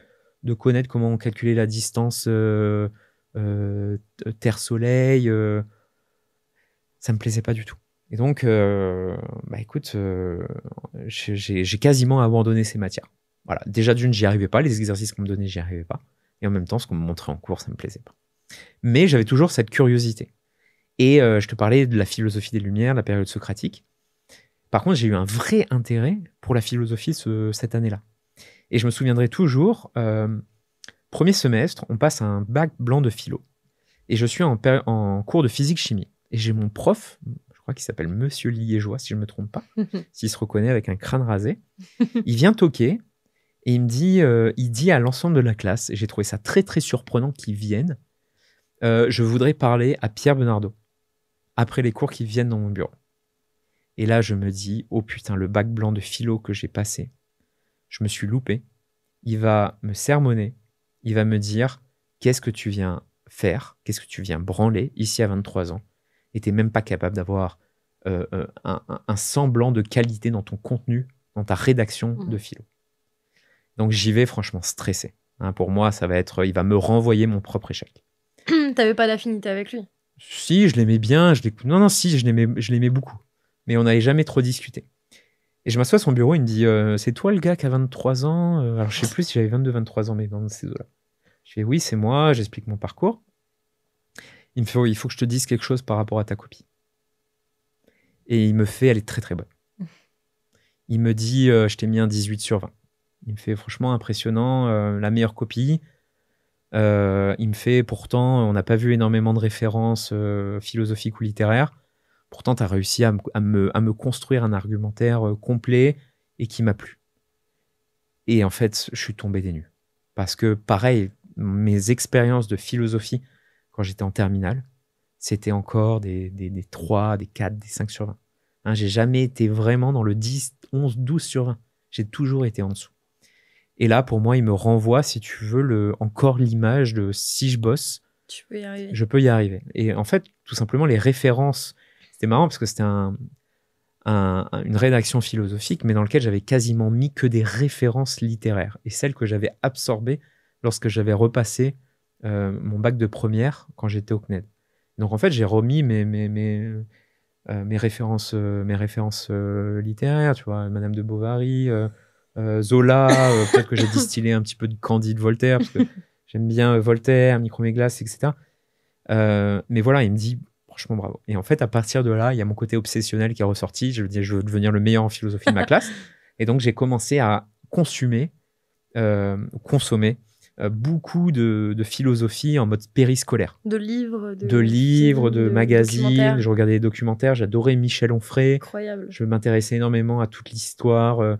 connaître comment on calculait la distance Terre-Soleil. Ça me plaisait pas du tout. Et donc, écoute, j'ai quasiment abandonné ces matières. Voilà. Déjà d'une, j'y arrivais pas. Les exercices qu'on me donnait, j'y arrivais pas. Et en même temps, ce qu'on me montrait en cours, ça me plaisait pas. Mais j'avais toujours cette curiosité. Et je te parlais de la philosophie des Lumières, la période socratique. Par contre, j'ai eu un vrai intérêt pour la philosophie cette année-là. Et je me souviendrai toujours, premier semestre, on passe un bac blanc de philo. Et je suis en cours de physique-chimie. Et j'ai mon prof, je crois qu'il s'appelle Monsieur Liégeois, si je ne me trompe pas, s'il se reconnaît avec un crâne rasé. Il vient toquer et il dit à l'ensemble de la classe, et j'ai trouvé ça très très surprenant qu'il vienne, je voudrais parler à Pierre Benardo, après les cours qui viennent dans mon bureau. Et là, je me dis, oh putain, le bac blanc de philo que j'ai passé, je me suis loupé. Il va me sermonner, il va me dire, qu'est-ce que tu viens faire, qu'est-ce que tu viens branler ici à 23 ans, et tu n'es même pas capable d'avoir un semblant de qualité dans ton contenu, dans ta rédaction de philo. Donc j'y vais franchement stressé. Hein, pour moi, ça va être, il va me renvoyer mon propre échec. T'avais pas d'affinité avec lui? Si, je l'aimais bien. Non, si, je l'aimais beaucoup. Mais on n'avait jamais trop discuté. Et je m'assois à son bureau, il me dit c'est toi le gars qui a 23 ans Alors, je sais plus si j'avais 22, 23 ans, mais dans ces eaux-là. Je fais oui, c'est moi, j'explique mon parcours. Il me fait il faut que je te dise quelque chose par rapport à ta copie. Et il me fait elle est très très bonne. Il me dit je t'ai mis un 18 sur 20. Il me fait franchement impressionnant, la meilleure copie. Il me fait pourtant, on n'a pas vu énormément de références philosophiques ou littéraires. Pourtant, tu as réussi à me construire un argumentaire complet et qui m'a plu. Et en fait, je suis tombé des nues. Parce que pareil, mes expériences de philosophie quand j'étais en terminale, c'était encore des 3, des 4, des 5 sur 20. Hein, j'ai jamais été vraiment dans le 10, 11, 12 sur 20. J'ai toujours été en dessous. Et là, pour moi, il me renvoie, si tu veux, encore l'image de si je bosse, tu peux y arriver. Je peux y arriver. Et en fait, tout simplement, les références, c'était marrant parce que c'était une rédaction philosophique, mais dans laquelle j'avais quasiment mis que des références littéraires. Et celles que j'avais absorbées lorsque j'avais repassé mon bac de première quand j'étais au CNED. Donc en fait, j'ai remis mes références, littéraires, tu vois, Madame de Bovary, Zola, peut-être que j'ai distillé un petit peu de Candide Voltaire, parce que j'aime bien Voltaire, Microméglas, etc. Mais voilà, il me dit, franchement, bravo. Et en fait, à partir de là, il y a mon côté obsessionnel qui est ressorti. Je me dis, je veux devenir le meilleur en philosophie de ma classe. Et donc, j'ai commencé à consommer beaucoup de philosophie en mode périscolaire. De livres, de magazines. Je regardais des documentaires. J'adorais Michel Onfray. Incroyable. Je m'intéressais énormément à toute l'histoire.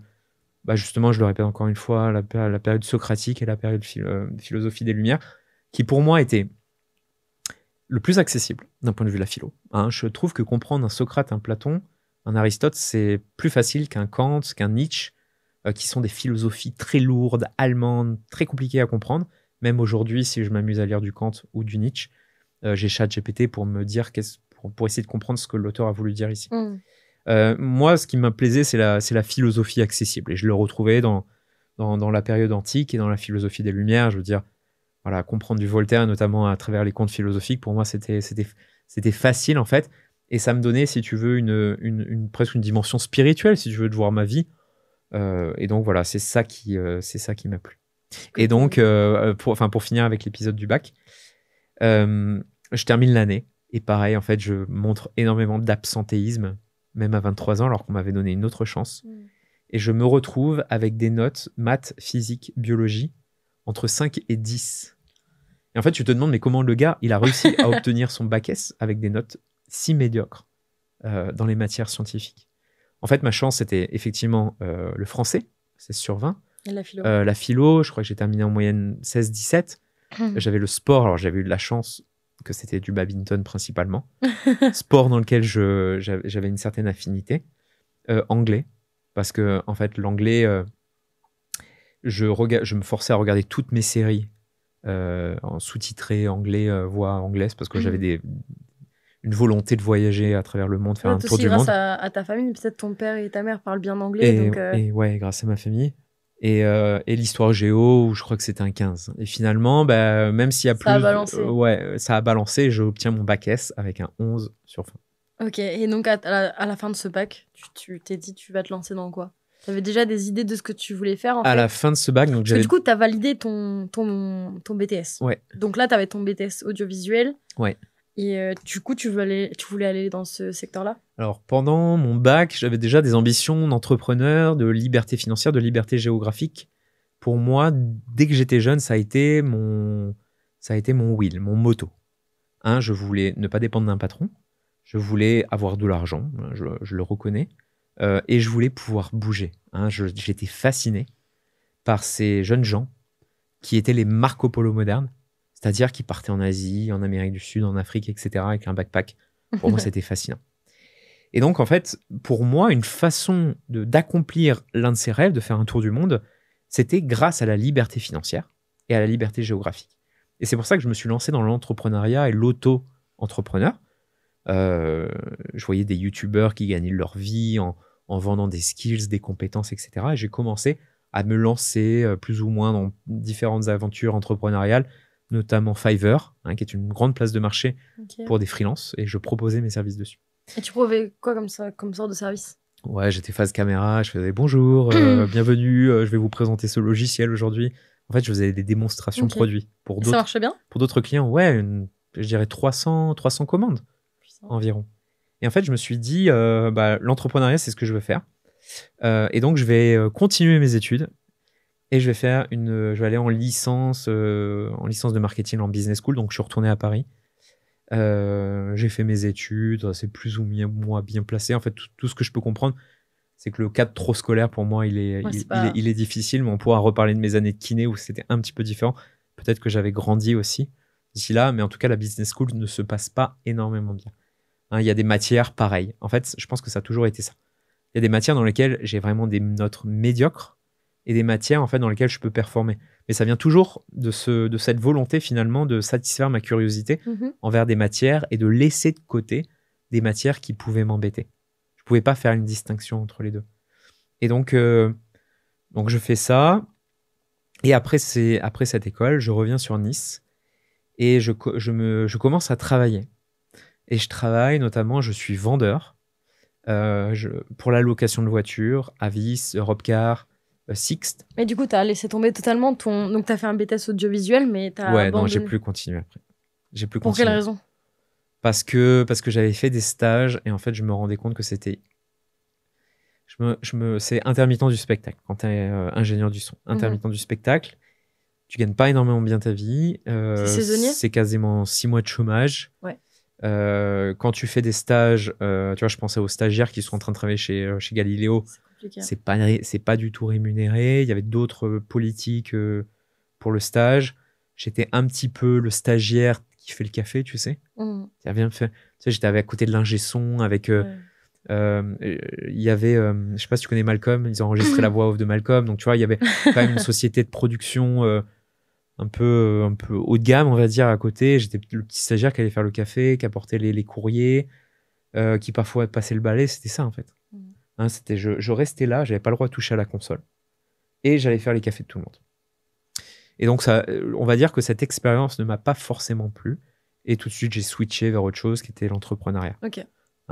Justement, je le répète encore une fois, la période socratique et la période philosophie des Lumières, qui pour moi était le plus accessible d'un point de vue de la philo. Hein, je trouve que comprendre un Socrate, un Platon, un Aristote, c'est plus facile qu'un Kant, qu'un Nietzsche, qui sont des philosophies très lourdes, allemandes, très compliquées à comprendre. Même aujourd'hui, si je m'amuse à lire du Kant ou du Nietzsche, j'ai ChatGPT pour me dire pour essayer de comprendre ce que l'auteur a voulu dire ici. Moi, ce qui me plaisait, c'est la philosophie accessible. Et je le retrouvais dans la période antique et dans la philosophie des Lumières. Je veux dire, voilà, comprendre du Voltaire, notamment à travers les contes philosophiques, pour moi, c'était facile, en fait. Et ça me donnait, si tu veux, presque une dimension spirituelle, si tu veux, de voir ma vie. Et donc, voilà, c'est ça qui m'a plu. Et donc, pour finir avec l'épisode du bac, je termine l'année. Et pareil, en fait, je montre énormément d'absentéisme, même à 23 ans, alors qu'on m'avait donné une autre chance. Et je me retrouve avec des notes maths, physique, biologie, entre 5 et 10. Et en fait, tu te demandes, mais comment le gars, il a réussi à obtenir son bac S avec des notes si médiocres dans les matières scientifiques. En fait, ma chance, c'était effectivement le français, 16 sur 20. Et la philo. La philo, je crois que j'ai terminé en moyenne 16-17. J'avais le sport, alors j'avais eu de la chance que c'était du badminton principalement. Sport dans lequel j'avais une certaine affinité. Anglais, parce que en fait, l'anglais, je me forçais à regarder toutes mes séries en sous-titré anglais, voix anglaise, parce que j'avais une volonté de voyager à travers le monde, faire un tour du monde. Grâce à ta famille, peut-être ton père et ta mère parlent bien anglais. Et ouais, grâce à ma famille. Et l'histoire géo, où je crois que c'était un 15. Et finalement, même s'il y a plus... Ça a balancé. Ça a balancé. J'obtiens mon bac S avec un 11 sur 20. Ok, et donc à la fin de ce bac, tu t'es dit, tu vas te lancer dans quoi? Tu avais déjà des idées de ce que tu voulais faire à la fin de ce bac, donc Parce que du coup, tu as validé ton BTS. Ouais. Donc là, tu avais ton BTS audiovisuel. Ouais. Et du coup, tu voulais aller dans ce secteur-là? Alors, pendant mon bac, j'avais déjà des ambitions d'entrepreneur, de liberté financière, de liberté géographique. Pour moi, dès que j'étais jeune, ça a été mon will, mon motto. Je voulais ne pas dépendre d'un patron. Je voulais avoir de l'argent, je le reconnais. Et je voulais pouvoir bouger. J'étais fasciné par ces jeunes gens qui étaient les Marco Polo modernes, c'est-à-dire qui partaient en Asie, en Amérique du Sud, en Afrique, etc., avec un backpack. Pour moi, c'était fascinant. Et donc, en fait, pour moi, une façon d'accomplir l'un de ces rêves, de faire un tour du monde, c'était grâce à la liberté financière et à la liberté géographique. Et c'est pour ça que je me suis lancé dans l'entrepreneuriat et l'auto-entrepreneur. Je voyais des youtubeurs qui gagnaient leur vie en vendant des skills, des compétences, etc. Et j'ai commencé à me lancer plus ou moins dans différentes aventures entrepreneuriales notamment Fiverr, qui est une grande place de marché Ok. pour des freelances, et je proposais mes services dessus. Et tu prouvais quoi comme ça, comme sorte de service? Ouais, j'étais face caméra, je faisais bonjour, bienvenue, je vais vous présenter ce logiciel aujourd'hui. En fait, je faisais des démonstrations Ok. produits pour Et ça marchait bien? d'autres clients. Ouais, je dirais 300 commandes Putain. environ. Et en fait, je me suis dit, l'entrepreneuriat, c'est ce que je veux faire. Et donc, je vais continuer mes études et je vais aller en licence de marketing en business school. Donc, je suis retourné à Paris. J'ai fait mes études, c'est plus ou moins bien placé. En fait, tout ce que je peux comprendre, c'est que le cadre trop scolaire, pour moi, il est difficile, mais on pourra reparler de mes années de kiné où c'était un petit peu différent. Peut-être que j'avais grandi aussi d'ici là, mais en tout cas, la business school ne se passe pas énormément bien. Il y a des matières pareilles. En fait, je pense que ça a toujours été ça. Il y a des matières dans lesquelles j'ai vraiment des notes médiocres et des matières en fait dans lesquelles je peux performer. Mais ça vient toujours de cette volonté finalement de satisfaire ma curiosité envers des matières et de laisser de côté des matières qui pouvaient m'embêter. Je pouvais pas faire une distinction entre les deux. Et donc je fais ça. Et après cette école, je reviens sur Nice et je commence à travailler. Et je travaille notamment, je suis vendeur pour la location de voitures, Avis, Europcar, Sixt. Mais du coup, t'as laissé tomber totalement ton. Donc, t'as fait un BTS audiovisuel, mais t'as Ouais, abandonné. non, j'ai plus continué après. Pour quelle raison? Parce que j'avais fait des stages et en fait, je me rendais compte que c'était. C'est intermittent du spectacle quand tu es ingénieur du son. Intermittent du spectacle, tu gagnes pas énormément bien ta vie. C'est saisonnier? C'est quasiment 6 mois de chômage. Ouais. Quand tu fais des stages, tu vois, je pensais aux stagiaires qui sont en train de travailler chez Galiléo. C'est pas du tout rémunéré. Il y avait d'autres politiques pour le stage. J'étais un petit peu le stagiaire qui fait le café, tu sais. Qui a bien fait. Tu sais, j'étais à côté de l'ingé son avec. Il y avait, je sais pas si tu connais Malcolm, ils ont enregistré la voix off de Malcolm, donc tu vois, il y avait quand même une société de production un peu haut de gamme, on va dire, à côté. J'étais le petit stagiaire qui allait faire le café, qui apportait les courriers, qui parfois passait le balai. C'était ça en fait. C'était je restais là, j'avais pas le droit de toucher à la console et j'allais faire les cafés de tout le monde. Et donc ça, on va dire que cette expérience ne m'a pas forcément plu et tout de suite j'ai switché vers autre chose qui était l'entrepreneuriat. Ok.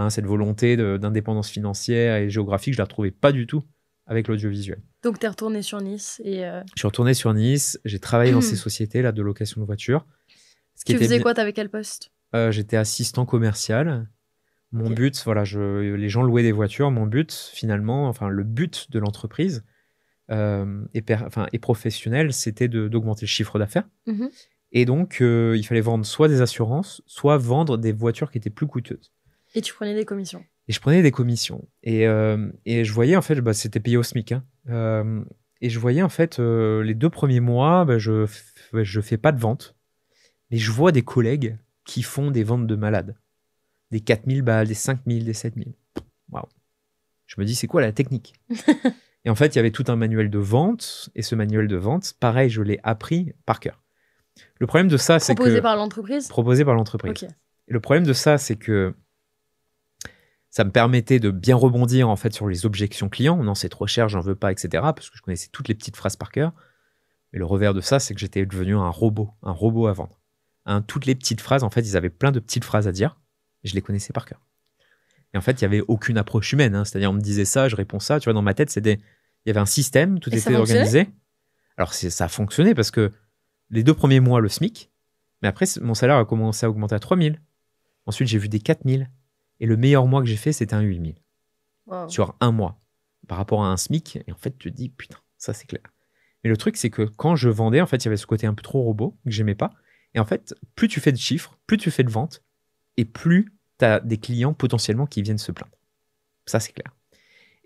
Cette volonté d'indépendance financière et géographique, je la retrouvais pas du tout avec l'audiovisuel. Donc tu es retourné sur Nice et Je suis retourné sur Nice, j'ai travaillé dans ces sociétés là de location de voitures. Tu faisais quoi? T'avais quel poste? J'étais assistant commercial. Mon but, voilà, les gens louaient des voitures. Mon but, finalement, enfin le but de l'entreprise et professionnel, c'était d'augmenter le chiffre d'affaires. Et donc, il fallait vendre soit des assurances, soit vendre des voitures qui étaient plus coûteuses. Et tu prenais des commissions? Et je prenais des commissions. Et je voyais, en fait, c'était payé au SMIC. Et je voyais, en fait, les 2 premiers mois, je fais pas de vente. Mais je vois des collègues qui font des ventes de malades. Des 4000 balles, des 5000, des 7000. Waouh. Je me dis, c'est quoi la technique? Et en fait, il y avait tout un manuel de vente. Et ce manuel de vente, pareil, je l'ai appris par cœur. Le problème de ça, c'est que... Proposé par l'entreprise? Proposé par l'entreprise. Ok. Et le problème de ça, c'est que ça me permettait de bien rebondir en fait sur les objections clients. Non, c'est trop cher, j'en veux pas, etc. Parce que je connaissais toutes les petites phrases par cœur. Mais le revers de ça, c'est que j'étais devenu un robot à vendre. Toutes les petites phrases, en fait, ils avaient plein de petites phrases à dire. Et je les connaissais par cœur. Et en fait, il n'y avait aucune approche humaine. C'est-à-dire, on me disait ça, je réponds ça. Tu vois, dans ma tête, il y avait un système, tout était organisé. Alors, ça a fonctionné parce que les 2 premiers mois, le SMIC. Mais après, mon salaire a commencé à augmenter à 3000. Ensuite, j'ai vu des 4000. Et le meilleur mois que j'ai fait, c'était un 8000. Wow. Sur un mois. Par rapport à un SMIC. Et en fait, tu te dis, putain, ça, c'est clair. Mais le truc, c'est que quand je vendais, en fait, il y avait ce côté un peu trop robot que j'aimais pas. Et en fait, plus tu fais de chiffres, plus tu fais de ventes, et plus tu as des clients potentiellement qui viennent se plaindre. Ça, c'est clair.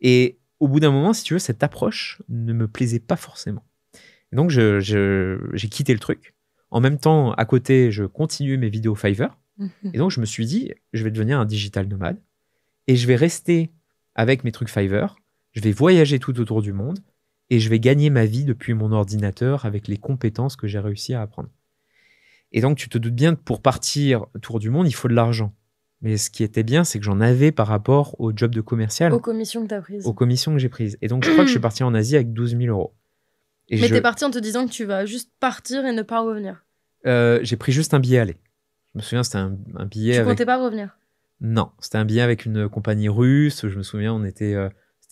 Et au bout d'un moment, si tu veux, cette approche ne me plaisait pas forcément. Et donc, j'ai quitté le truc. En même temps, à côté, je continuais mes vidéos Fiverr. Et donc, je me suis dit, je vais devenir un digital nomade. Et je vais rester avec mes trucs Fiverr. Je vais voyager tout autour du monde. Et je vais gagner ma vie depuis mon ordinateur avec les compétences que j'ai réussi à apprendre. Et donc, tu te doutes bien que pour partir autour du monde, il faut de l'argent. Mais ce qui était bien, c'est que j'en avais par rapport au job de commercial. Aux commissions que tu as prises. Aux commissions que j'ai prises. Et donc, je crois que je suis parti en Asie avec 12 000 euros. Mais t'es parti en te disant que tu vas juste partir et ne pas revenir. J'ai pris juste un billet aller. Je me souviens, c'était un billet Tu avec... comptais pas revenir? Non, c'était un billet avec une compagnie russe. Je me souviens, c'était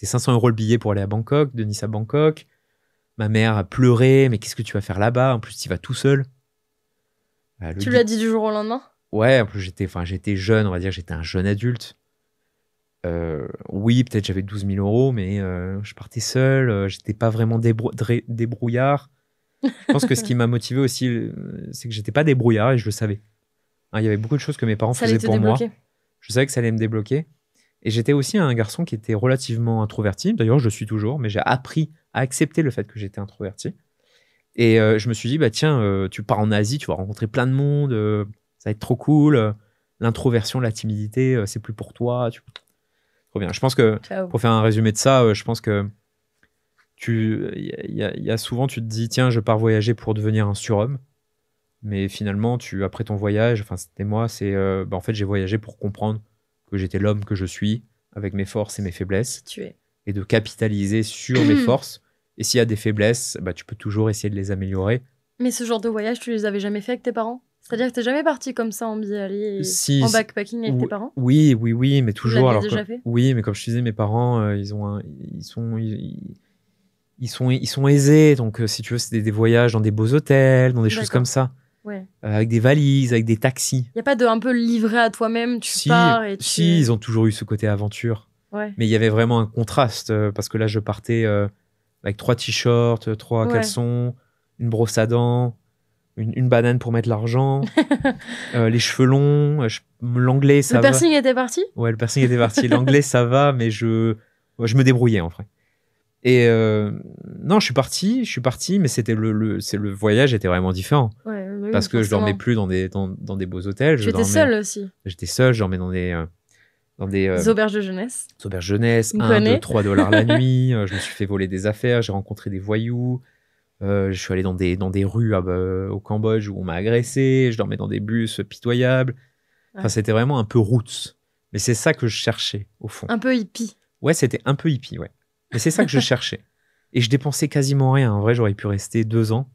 500 € le billet pour aller à Bangkok, de Nice à Bangkok. Ma mère a pleuré, mais qu'est-ce que tu vas faire là-bas? En plus, tu vas tout seul. Tu lui as dit du jour au lendemain? Ouais, en plus, j'étais jeune, on va dire, j'étais un jeune adulte. Oui, peut-être j'avais 12 000 €, mais je partais seul, j'étais pas vraiment débrouillard. Je pense que ce qui m'a motivé aussi, c'est que j'étais pas débrouillard et je le savais. Hein, il y avait beaucoup de choses que mes parents Ça allait faisaient te pour moi. débloquer. Je savais que ça allait me débloquer. Et j'étais aussi un garçon qui était relativement introverti. D'ailleurs, je le suis toujours, mais j'ai appris à accepter le fait que j'étais introverti. Et je me suis dit, bah tiens, tu pars en Asie, tu vas rencontrer plein de monde, ça va être trop cool. L'introversion, la timidité, c'est plus pour toi. Trop bien. Je pense que, Ciao. pour faire un résumé de ça, je pense que il y a souvent, tu te dis, tiens, je pars voyager pour devenir un surhomme. Mais finalement, après ton voyage, enfin, c'était moi, en fait, j'ai voyagé pour comprendre que j'étais l'homme que je suis, avec mes forces et mes faiblesses, Tu es. et de capitaliser sur mes forces. Et s'il y a des faiblesses, bah, tu peux toujours essayer de les améliorer. Mais ce genre de voyage, tu les avais jamais fait avec tes parents? C'est-à-dire que t'es jamais parti comme ça en billet aller, Si, en backpacking avec tes parents? oui, mais toujours. l'aviez déjà fait? Oui, mais comme je te disais, mes parents, ils sont aisés. Donc, si tu veux, c'est des voyages dans des beaux hôtels, dans des choses D'accord. comme ça. Ouais. Avec des valises, avec des taxis. Y a pas de un peu livré à toi-même, tu pars et tu... Si, ils ont toujours eu ce côté aventure. Ouais. Mais il y avait vraiment un contraste, parce que là, je partais avec 3 t-shirts, 3 Ouais. caleçons, une brosse à dents, une banane pour mettre l'argent, les cheveux longs, l'anglais, ça Le va. piercing était parti? Ouais, le piercing était parti. L'anglais, ça va, mais je me débrouillais en vrai. Et non, je suis parti, mais le voyage était vraiment différent. Ouais, oui, Parce que je dormais forcément. plus dans des beaux hôtels. Tu étais seul aussi. J'étais seul, je dormais dans des Des auberges de jeunesse. auberges jeunesse, On 1, connaît. 2, 3 $ la nuit. Je me suis fait voler des affaires, j'ai rencontré des voyous. Je suis allé dans des rues au Cambodge où on m'a agressé. Je dormais dans des bus pitoyables. Enfin, Ouais. c'était vraiment un peu roots. Mais c'est ça que je cherchais, au fond. Un peu hippie. Ouais, c'était un peu hippie, ouais. Mais c'est ça que je cherchais. Et je dépensais quasiment rien. En vrai, j'aurais pu rester 2 ans.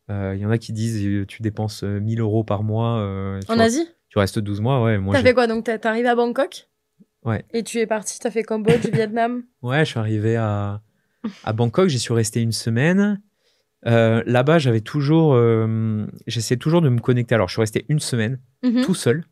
Il y en a qui disent tu dépenses 1 000 € par mois. En Asie? Tu restes 12 mois, ouais. Moi, T'as fait quoi? Donc t'es arrivé à Bangkok? Ouais. Et tu es parti, t'as fait Cambodge, Vietnam? Ouais, je suis arrivé à Bangkok, j'y suis resté 1 semaine. Là-bas, j'essayais toujours de me connecter. Alors, je suis resté 1 semaine, Mhm. tout seul.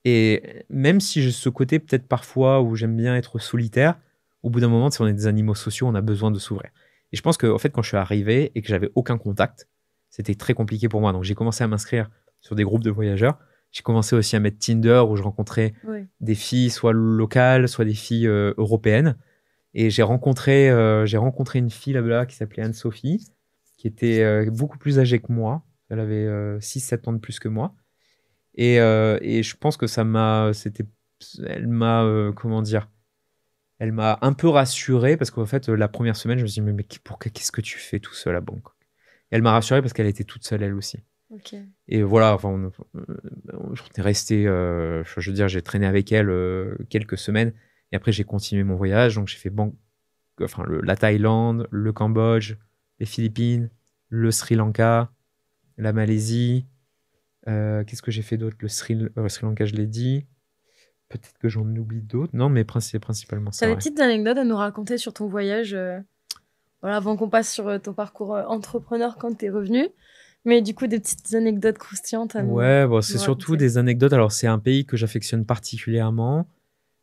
Et même si j'ai ce côté peut-être parfois où j'aime bien être solitaire, au bout d'un moment, si on est des animaux sociaux, on a besoin de s'ouvrir. Et je pense qu'en fait, quand je suis arrivé et que j'avais aucun contact, c'était très compliqué pour moi. Donc, j'ai commencé à m'inscrire sur des groupes de voyageurs. J'ai commencé aussi à mettre Tinder où je rencontrais Ouais. des filles soit locales, soit des filles européennes. Et j'ai rencontré une fille là-bas qui s'appelait Anne-Sophie, qui était beaucoup plus âgée que moi. Elle avait 6-7 ans de plus que moi. Et je pense que comment dire, elle m'a un peu rassuré parce qu'en fait, la première semaine, je me suis dit, mais qu'est-ce que tu fais tout seul à Bangkok? Et elle m'a rassuré parce qu'elle était toute seule, elle aussi. Ok. Et voilà, enfin, on est resté, je veux dire, j'ai traîné avec elle quelques semaines. Et après, j'ai continué mon voyage. Donc, j'ai fait la Thaïlande, le Cambodge, les Philippines, le Sri Lanka, la Malaisie. Qu'est-ce que j'ai fait d'autre? Le Sri Lanka, je l'ai dit. Peut-être que j'en oublie d'autres. Non, mais c'est principalement ça. T'as des Ouais. petites anecdotes à nous raconter sur ton voyage voilà, avant qu'on passe sur ton parcours entrepreneur quand t'es revenu. Mais du coup, des petites anecdotes croustillantes à nous. Ouais, bon, c'est nous surtout raconter. des anecdotes. Alors, c'est un pays que j'affectionne particulièrement,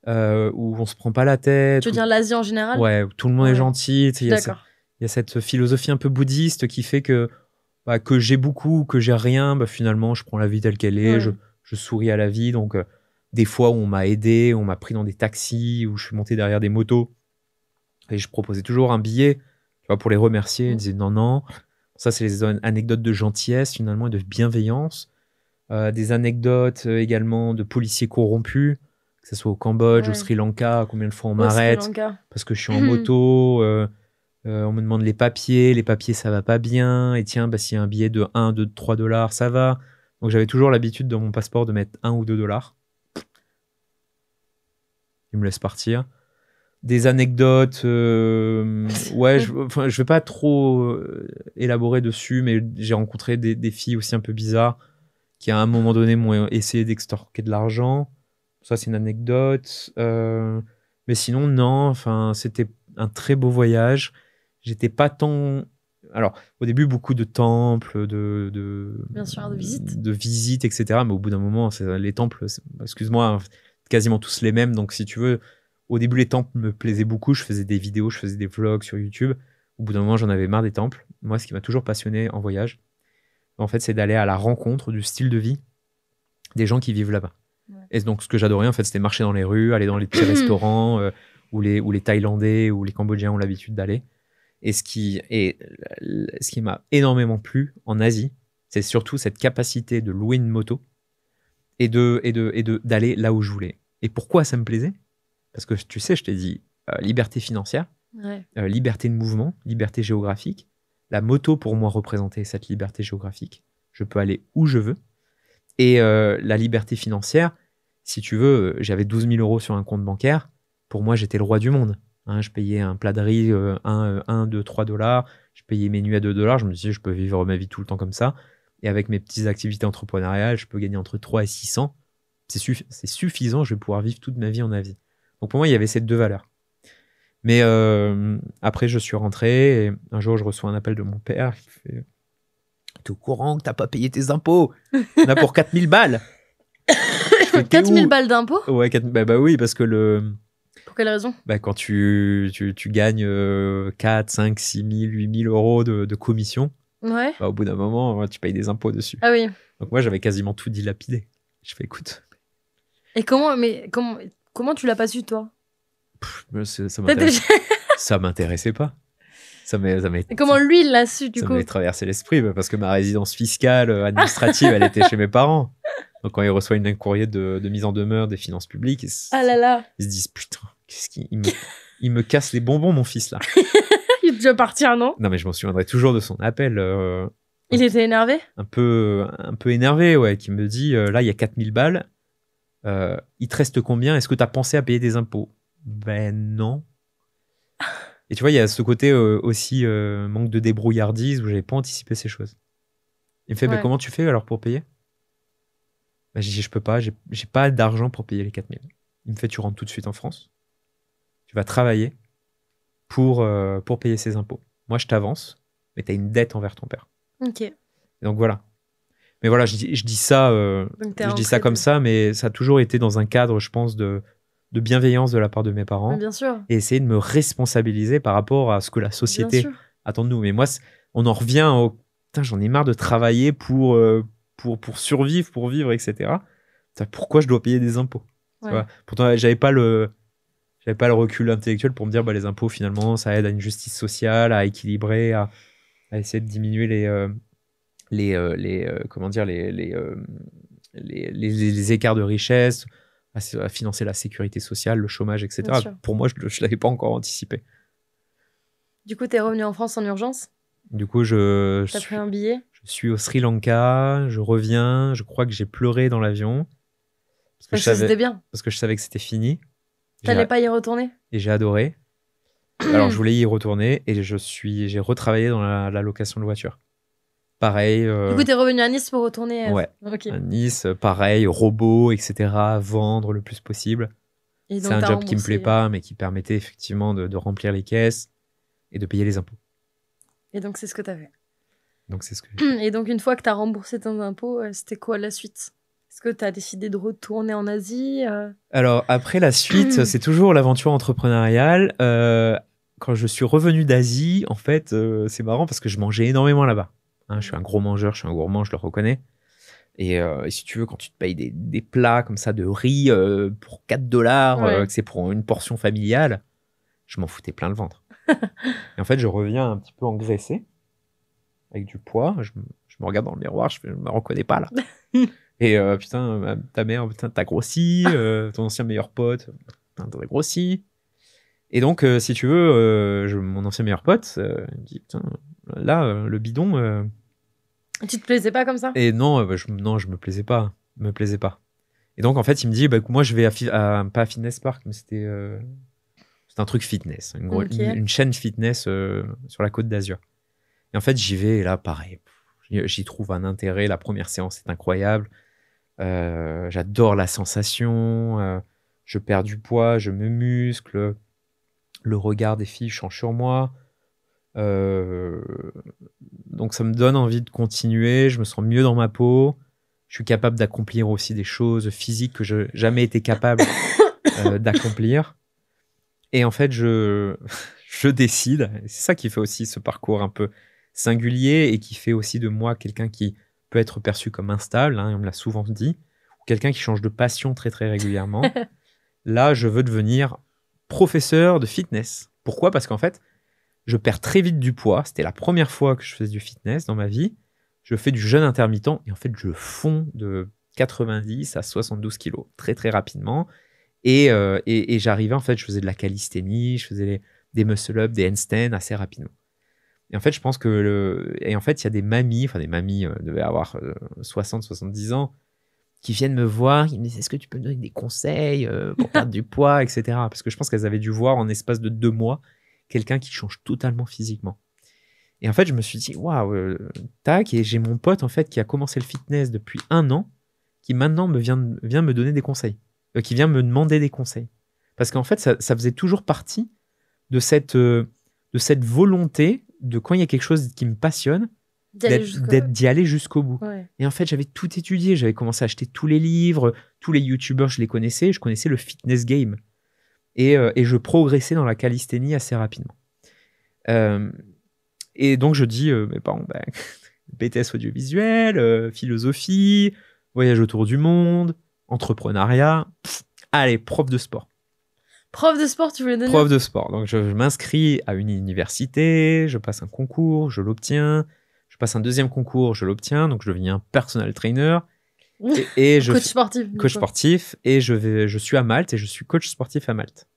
où on se prend pas la tête. Tu veux dire l'Asie en général? Ouais, où tout le monde est Ouais. gentil. Il y a D'accord. cette philosophie un peu bouddhiste qui fait que j'ai beaucoup, que j'ai rien, finalement, je prends la vie telle qu'elle est, Ouais. je souris à la vie. Donc, des fois, on m'a aidé, on m'a pris dans des taxis, où je suis monté derrière des motos. Et je proposais toujours un billet, tu vois, pour les remercier. Ils disaient non. Ça, c'est les anecdotes de gentillesse, finalement, et de bienveillance. Des anecdotes également de policiers corrompus, que ce soit au Cambodge, au Ouais. Sri Lanka, combien de fois on Au Sri m'arrête Lanka. parce que je suis en moto. On me demande les papiers, ça va pas bien. Et tiens, s'il y a un billet de 1, 2, 3 $, ça va. Donc j'avais toujours l'habitude dans mon passeport de mettre 1 ou 2 $. Ils me laissent partir. des anecdotes. Ouais, je vais pas trop élaborer dessus, mais j'ai rencontré des filles aussi un peu bizarres qui, à un moment donné, m'ont essayé d'extorquer de l'argent. Ça, c'est une anecdote. Mais sinon, non. Enfin, c'était un très beau voyage. J'étais pas tant... Alors, au début, beaucoup de temples, Bien sûr, de visites. de visites, etc. Mais au bout d'un moment, les temples, excuse-moi, quasiment tous les mêmes. Donc, si tu veux, au début, les temples me plaisaient beaucoup. Je faisais des vidéos, je faisais des vlogs sur YouTube. Au bout d'un moment, j'en avais marre des temples. Moi, ce qui m'a toujours passionné en voyage, en fait, c'est d'aller à la rencontre du style de vie des gens qui vivent là-bas. Ouais. Et donc, ce que j'adorais, en fait, c'était marcher dans les rues, aller dans les petits restaurants où les Thaïlandais ou les Cambodgiens ont l'habitude d'aller. Et ce qui m'a énormément plu en Asie, c'est surtout cette capacité de louer une moto et d'aller là où je voulais. Et pourquoi ça me plaisait? Parce que tu sais, je t'ai dit liberté financière, Ouais. liberté de mouvement, liberté géographique. La moto, pour moi, représentait cette liberté géographique. Je peux aller où je veux. Et la liberté financière, si tu veux, j'avais 12 000 euros sur un compte bancaire. Pour moi, j'étais le roi du monde. Hein, je payais un plat de riz 1, 2, 3 dollars. Je payais mes nuits à 2 dollars. Je me disais, je peux vivre ma vie tout le temps comme ça. Et avec mes petites activités entrepreneuriales, je peux gagner entre 3 et 600. C'est suffisant, je vais pouvoir vivre toute ma vie en Asie. Donc pour moi, il y avait ces deux valeurs. Mais après, je suis rentré et un jour, je reçois un appel de mon père qui fait: t'es au courant que t'as pas payé tes impôts? On a pour 4000 balles. 4000 balles d'impôts? Ouais, bah oui, parce que Pour quelle raison? quand tu gagnes 4, 5, 6 000, 8 000 euros de commission, Ouais. bah, au bout d'un moment, tu payes des impôts dessus. Ah oui. Donc moi, j'avais quasiment tout dilapidé. Je fais, écoute. Et comment tu l'as pas su, toi? Ça m'intéressait pas. Et comment lui, il l'a su, du ça coup? m'avait traversé l'esprit, parce que ma résidence fiscale, administrative, elle était chez mes parents. Donc quand il reçoit un courrier de mise en demeure des finances publiques, Ah là là. ils se disent, putain, il me casse les bonbons, mon fils, là. Il est déjà parti un an. Non, mais je m'en souviendrai toujours de son appel. Il était énervé? Un peu énervé, ouais, qui me dit, là, il y a 4000 balles. Il te reste combien? Est-ce que tu as pensé à payer des impôts? Ben non. Et tu vois, il y a ce côté aussi manque de débrouillardise où j'avais pas anticipé ces choses. Il me fait, mais comment tu fais alors pour payer? Ben, j'ai dit, je peux pas, j'ai pas d'argent pour payer les 4000. Il me fait, tu rentres tout de suite en France. Tu vas travailler pour payer ces impôts. Moi, je t'avance, mais tu as une dette envers ton père. Ok. Et donc voilà. Mais voilà, je dis ça, comme ça, mais ça a toujours été dans un cadre, je pense, de bienveillance de la part de mes parents. Bien sûr. Et essayer de me responsabiliser par rapport à ce que la société attend de nous. Mais moi, on en revient au... Putain, j'en ai marre de travailler pour survivre, pour vivre, etc. Pourquoi je dois payer des impôts? Tu vois. Pourtant, j'avais pas le recul intellectuel pour me dire, les impôts, finalement, ça aide à une justice sociale, à équilibrer, à essayer de diminuer les écarts de richesse, à financer la sécurité sociale, le chômage, etc. Pour moi, je ne l'avais pas encore anticipé. Du coup, tu es revenu en France en urgence? Du coup, T'as pris un billet? Je suis au Sri Lanka, je reviens, je crois que j'ai pleuré dans l'avion. Parce que c'était bien. Parce que je savais que c'était fini. T'allais pas y retourner? Et j'ai adoré. Alors, je voulais y retourner et j'ai retravaillé dans la location de voiture. Pareil. Du coup, t'es revenu à Nice pour retourner. Ouais. Okay. À Nice, pareil, robot, etc. Vendre le plus possible. C'est un job qui me plaît pas, mais qui permettait effectivement de remplir les caisses et de payer les impôts. Et donc, c'est ce que t'as fait. Donc, c'est ce que... Et donc, une fois que t'as remboursé tes impôts, c'était quoi la suite? Est-ce que t'as décidé de retourner en Asie? Alors, après la suite, c'est toujours l'aventure entrepreneuriale. Quand je suis revenu d'Asie, en fait, c'est marrant parce que je mangeais énormément là-bas. Hein, je suis un gros mangeur, je suis un gourmand, je le reconnais. Et si tu veux, quand tu te payes des plats comme ça de riz pour 4 dollars, que c'est pour une portion familiale, je m'en foutais plein le ventre. Et en fait, je reviens un petit peu engraissé, avec du poids. Je me regarde dans le miroir, je me reconnais pas là. Et putain, ta mère, putain, t'as grossi, ton ancien meilleur pote, putain, t'as grossi. Et donc, si tu veux, mon ancien meilleur pote, il me dit, putain, là, le bidon... Tu te plaisais pas comme ça? Et non, je me plaisais pas. Et donc, en fait, il me dit, moi, je vais pas à Fitness Park, mais c'était C'est un truc fitness, Ok. une chaîne fitness sur la Côte d'Azur. Et en fait, j'y vais et là, pareil, j'y trouve un intérêt. La première séance est incroyable. J'adore la sensation. Je perds du poids, je me muscle. Le regard des filles change sur moi. Donc ça me donne envie de continuer. Je me sens mieux dans ma peau. Je suis capable d'accomplir aussi des choses physiques que je n'ai jamais été capable d'accomplir. Et en fait, je décide. C'est ça qui fait aussi ce parcours un peu singulier et qui fait aussi de moi quelqu'un qui peut être perçu comme instable, hein, on me l'a souvent dit, ou quelqu'un qui change de passion très très régulièrement. Là, je veux devenir professeur de fitness. Pourquoi ? Parce qu'en fait, je perds très vite du poids. C'était la première fois que je faisais du fitness dans ma vie. Je fais du jeûne intermittent et en fait, je fonds de 90 à 72 kilos très très rapidement. Et j'arrivais, en fait, je faisais de la calisthénie, je faisais des muscle-up, des handstands assez rapidement. Et en fait, je pense que et en fait, il y a des mamies devaient avoir 60, 70 ans, qui viennent me voir, qui me disent, est-ce que tu peux me donner des conseils pour perdre du poids, etc. Parce que je pense qu'elles avaient dû voir en espace de 2 mois quelqu'un qui change totalement physiquement. Et en fait, je me suis dit, waouh, tac, et j'ai mon pote, en fait, qui a commencé le fitness depuis 1 an, qui maintenant vient me donner des conseils, qui vient me demander des conseils. Parce qu'en fait, ça faisait toujours partie de cette volonté de, quand il y a quelque chose qui me passionne, d'y aller jusqu'au bout. Ouais. Et en fait, j'avais tout étudié. J'avais commencé à acheter tous les livres, tous les youtubeurs, je les connaissais. Je connaissais le fitness game. Et je progressais dans la calisthénie assez rapidement. Et donc, je dis, mes parents, BTS audiovisuel, philosophie, voyage autour du monde, entrepreneuriat. Allez, prof de sport. Prof de sport, tu voulais donner? Prof de sport. Donc, je m'inscris à une université, je passe un concours, je l'obtiens. Je passe un deuxième concours, je l'obtiens. Donc, je deviens personal trainer. Et coach sportif. Coach sportif. Et je suis à Malte et je suis coach sportif à Malte.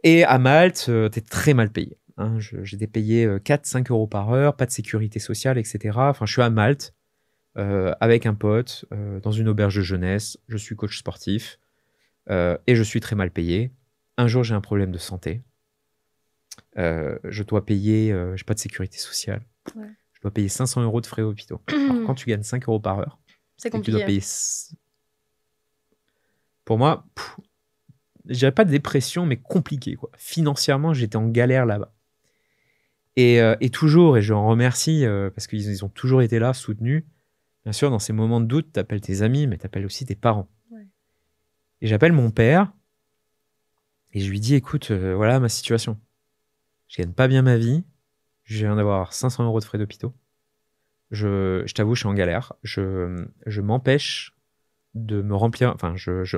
Et à Malte, t'es très mal payé. Hein. J'étais payé 4-5 euros par heure, pas de sécurité sociale, etc. Enfin, je suis à Malte avec un pote dans une auberge de jeunesse. Je suis coach sportif. Et je suis très mal payé. Un jour, j'ai un problème de santé. Je dois payer, j'ai pas de sécurité sociale. Ouais. Je dois payer 500 euros de frais d'hôpitaux. Alors, quand tu gagnes 5 euros par heure, c'est compliqué. Tu dois payer. Pour moi, je dirais pas de dépression, mais compliqué, quoi. Financièrement, j'étais en galère là-bas. Et toujours, et je en remercie parce qu'ils ont toujours été là, soutenus. Bien sûr, dans ces moments de doute, tu appelles tes amis, mais tu appelles aussi tes parents. Ouais. Et j'appelle mon père et je lui dis, écoute, voilà ma situation. Je gagne pas bien ma vie. Je viens d'avoir 500 euros de frais d'hôpitaux. Je t'avoue, je suis en galère. Je m'empêche de me remplir. Enfin,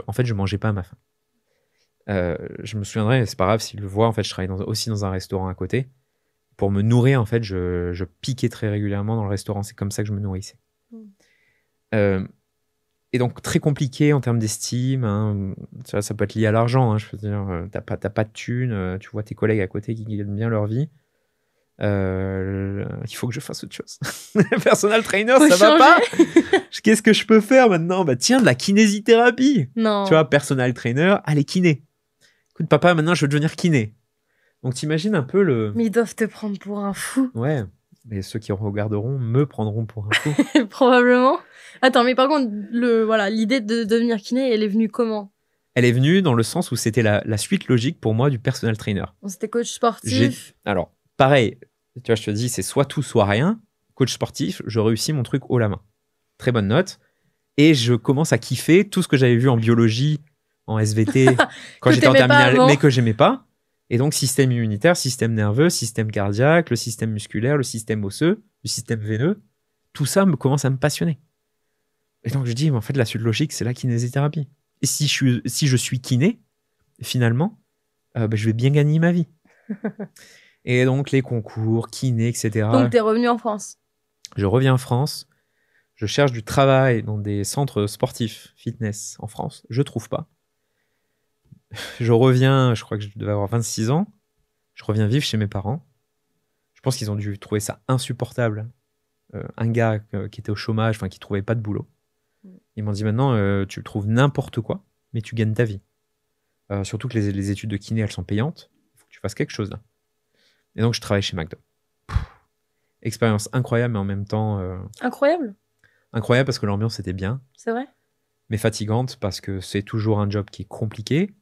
en fait, je mangeais pas à ma faim. Je me souviendrai, c'est pas grave s'il le voit. En fait, je travaille aussi dans un restaurant à côté. Pour me nourrir, en fait, je piquais très régulièrement dans le restaurant. C'est comme ça que je me nourrissais. Et donc, très compliqué en termes d'estime. Hein. Ça peut être lié à l'argent. Hein, je veux dire, t'as pas de thunes. Tu vois tes collègues à côté qui gagnent bien leur vie. Il faut que je fasse autre chose. Personal trainer, ça va pas. Qu'est-ce que je peux faire maintenant ? Tiens, de la kinésithérapie. Non. Tu vois, personal trainer, allez, kiné. Écoute, papa, maintenant, je veux devenir kiné. Donc, t'imagines un peu le... Mais ils doivent te prendre pour un fou. Ouais, mais ceux qui regarderont me prendront pour un fou. Probablement. Attends, mais par contre, l'idée de devenir kiné, elle est venue comment ? Elle est venue dans le sens où c'était la suite logique pour moi du personal trainer. C'était coach sportif. Alors, pareil, tu vois, je te dis, c'est soit tout, soit rien. Coach sportif, je réussis mon truc haut la main. Très bonne note. Et je commence à kiffer tout ce que j'avais vu en biologie, en SVT, quand j'étais en terminale, mais que j'aimais pas. Et donc, système immunitaire, système nerveux, système cardiaque, le système musculaire, le système osseux, le système veineux, tout ça commence à me passionner. Et donc, je dis, mais en fait, la suite logique, c'est la kinésithérapie. Et si je suis kiné, finalement, je vais bien gagner ma vie. Et donc, les concours, kiné, etc. Donc, tu es revenu en France. Je reviens en France. Je cherche du travail dans des centres sportifs, fitness, en France. Je trouve pas. Je reviens, je crois que je devais avoir 26 ans. Je reviens vivre chez mes parents. Je pense qu'ils ont dû trouver ça insupportable. Un gars qui était au chômage, enfin qui trouvait pas de boulot. Ils m'ont dit maintenant, tu trouves n'importe quoi, mais tu gagnes ta vie. Surtout que les études de kiné, elles sont payantes. Il faut que tu fasses quelque chose là. Et donc, je travaille chez McDo. Expérience incroyable, mais en même temps Incroyable. incroyable parce que l'ambiance était bien, C'est vrai. mais fatigante parce que c'est toujours un job qui est compliqué.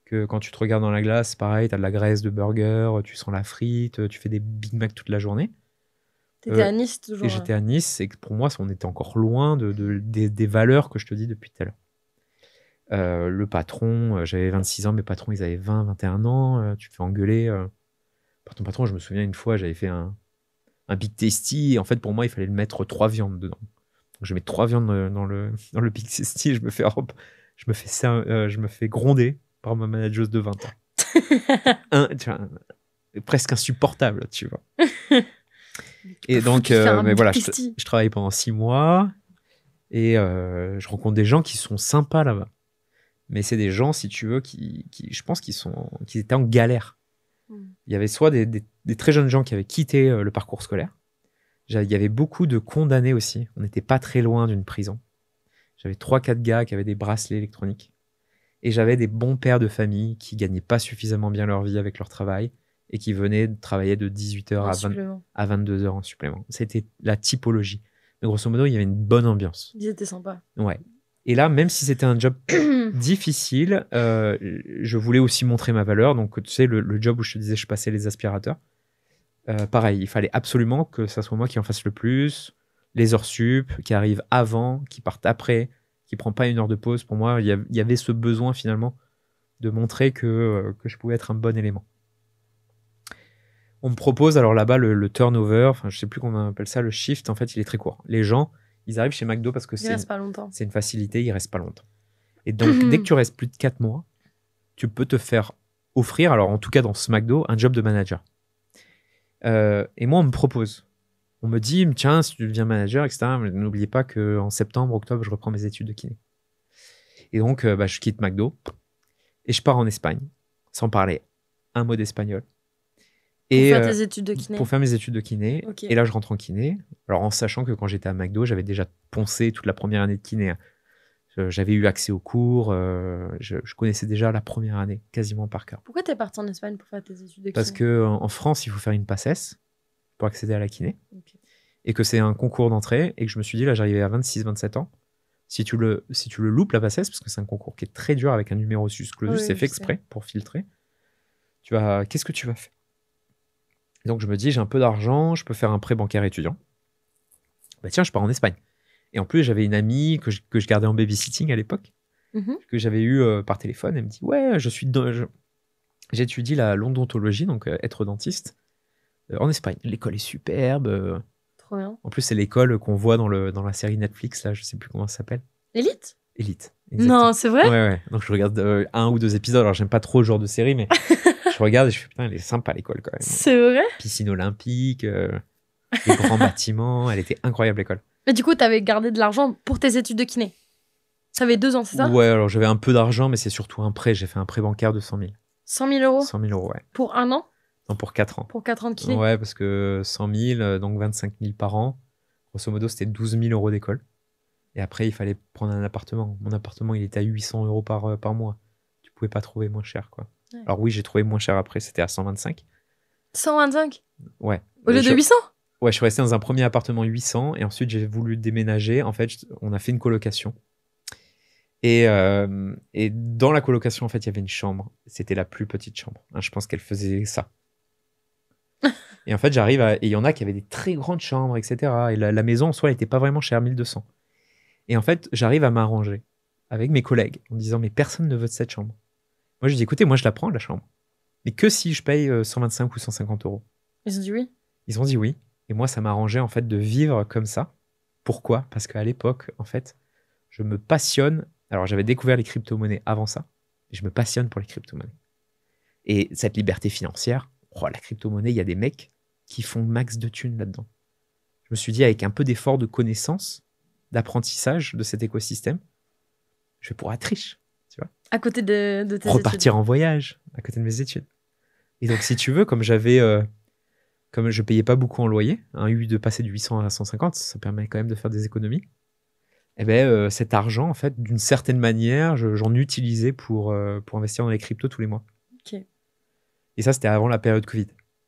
Que quand tu te regardes dans la glace, pareil, tu as de la graisse de burger, tu sens la frite, tu fais des Big Mac toute la journée. T'étais à Nice toujours. Et j'étais à Nice, et que pour moi, on était encore loin des valeurs que je te dis depuis tout à l'heure. Le patron, j'avais 26 ans, mes patrons, ils avaient 20, 21 ans. Tu te fais engueuler par ton patron. Je me souviens une fois, j'avais fait un Big Tasty. Et en fait, pour moi, il fallait le mettre 3 viandes dedans. Donc, je mets 3 viandes dans le Big Tasty. Et je me fais gronder par ma manageuse de 20 ans. Presque insupportable, tu vois. Et donc, mais voilà, je travaille pendant 6 mois. Et je rencontre des gens qui sont sympas là-bas. Mais c'est des gens, si tu veux, qui je pense qu'ils étaient en galère. Il y avait soit des très jeunes gens qui avaient quitté le parcours scolaire. Il y avait beaucoup de condamnés aussi. On n'était pas très loin d'une prison. J'avais 3-4 gars qui avaient des bracelets électroniques. Et j'avais des bons pères de famille qui gagnaient pas suffisamment bien leur vie avec leur travail et qui venaient travailler de 18h à 22h en supplément. C'était la typologie. Mais grosso modo, il y avait une bonne ambiance. Ils étaient sympas. Ouais. Et là, même si c'était un job difficile, je voulais aussi montrer ma valeur. Donc, tu sais, le job où je te disais, je passais les aspirateurs. Pareil, il fallait absolument que ça soit moi qui en fasse le plus. Les heures sup, qui arrivent avant, qui partent après, qui ne prend pas une heure de pause. Pour moi, il y avait ce besoin finalement de montrer que je pouvais être un bon élément. On me propose alors là-bas le turnover, enfin je sais plus comment on appelle ça, le shift, en fait il est très court. Les gens, ils arrivent chez McDo parce que c'est une facilité, ils restent pas longtemps. Et donc dès que tu restes plus de 4 mois, tu peux te faire offrir, alors en tout cas dans ce McDo, un job de manager. Et moi on me propose, on me dit tiens si tu deviens manager, etc. Mais n'oubliez pas qu'en septembre, octobre, je reprends mes études de kiné. Et donc je quitte McDo et je pars en Espagne sans parler un mot d'espagnol. Pour faire tes études de kiné. Pour faire mes études de kiné. Okay. Et là, je rentre en kiné. Alors, en sachant que quand j'étais à McDo, j'avais déjà poncé toute la première année de kiné. J'avais eu accès aux cours. Je connaissais déjà la première année, quasiment par cœur. Pourquoi t'es parti en Espagne pour faire tes études de kiné? Parce qu'en France, il faut faire une PACES pour accéder à la kiné. Okay. Et que c'est un concours d'entrée. Et que je me suis dit, là, j'arrivais à 26, 27 ans. Si tu le loupes, la PACES, parce que c'est un concours qui est très dur avec un numéro clausus, c'est fait exprès pour filtrer. Qu'est-ce que tu vas faire? Donc je me dis, j'ai un peu d'argent, je peux faire un prêt bancaire étudiant. Bah tiens, je pars en Espagne. Et en plus, j'avais une amie que je gardais en babysitting à l'époque, que j'avais eu par téléphone. Elle me dit, ouais, j'étudie l'odontologie, donc être dentiste, en Espagne. L'école est superbe. Trop bien. En plus, c'est l'école qu'on voit dans la série Netflix, là, je sais plus comment ça s'appelle. Élite. Exactement. Non, c'est vrai? Ouais. Donc je regarde 1 ou 2 épisodes. Alors j'aime pas trop le genre de série, mais je regarde et je fais putain, elle est sympa l'école quand même. C'est vrai? Piscine olympique, les grands bâtiments, elle était incroyable l'école. Mais du coup, t'avais gardé de l'argent pour tes études de kiné? T'avais 2 ans, c'est ça? Ouais, alors j'avais un peu d'argent, mais c'est surtout un prêt. J'ai fait un prêt bancaire de 100 000. 100 000 euros? 100 000 euros, ouais. Pour 1 an? Non, pour 4 ans. Pour 4 ans de kiné? Ouais, parce que 100 000, donc 25 000 par an. Grosso modo, c'était 12 000 euros d'école. Et après, il fallait prendre un appartement. Mon appartement, il était à 800 euros par mois. Tu pouvais pas trouver moins cher, quoi. Ouais. Alors oui, j'ai trouvé moins cher après, c'était à 125. 125? Ouais. Au lieu de 800? Ouais, je suis resté dans un premier appartement 800 et ensuite j'ai voulu déménager. En fait, on a fait une colocation. Et dans la colocation, en fait, il y avait une chambre. C'était la plus petite chambre. Je pense qu'elle faisait ça. Et en fait, et il y en a qui avaient des très grandes chambres, etc. Et la maison, en soi, elle n'était pas vraiment chère, 1200. Et en fait, j'arrive à m'arranger avec mes collègues en disant, mais personne ne veut de cette chambre. Moi, je dis, écoutez, moi, je la prends, la chambre. Mais que si je paye 125 ou 150 euros. Ils ont dit oui? Ils ont dit oui. Et moi, ça m'arrangeait, en fait, de vivre comme ça. Pourquoi? Parce qu'à l'époque, en fait, je me passionne. Alors, j'avais découvert les crypto-monnaies avant ça. Et je me passionne pour les crypto-monnaies. Et cette liberté financière, la crypto-monnaie, il y a des mecs qui font max de thunes là-dedans. Je me suis dit, avec un peu d'effort de connaissance, d'apprentissage de cet écosystème, je vais pouvoir être riche, tu vois. À côté de tes études. Repartir en voyage, à côté de mes études. Et donc, si tu veux, comme je payais pas beaucoup en loyer, de passer de 800 à 150, ça permet quand même de faire des économies. Eh ben, cet argent, en fait, d'une certaine manière, j'en utilisais pour investir dans les cryptos tous les mois. Ok. Et ça, c'était avant la période Covid.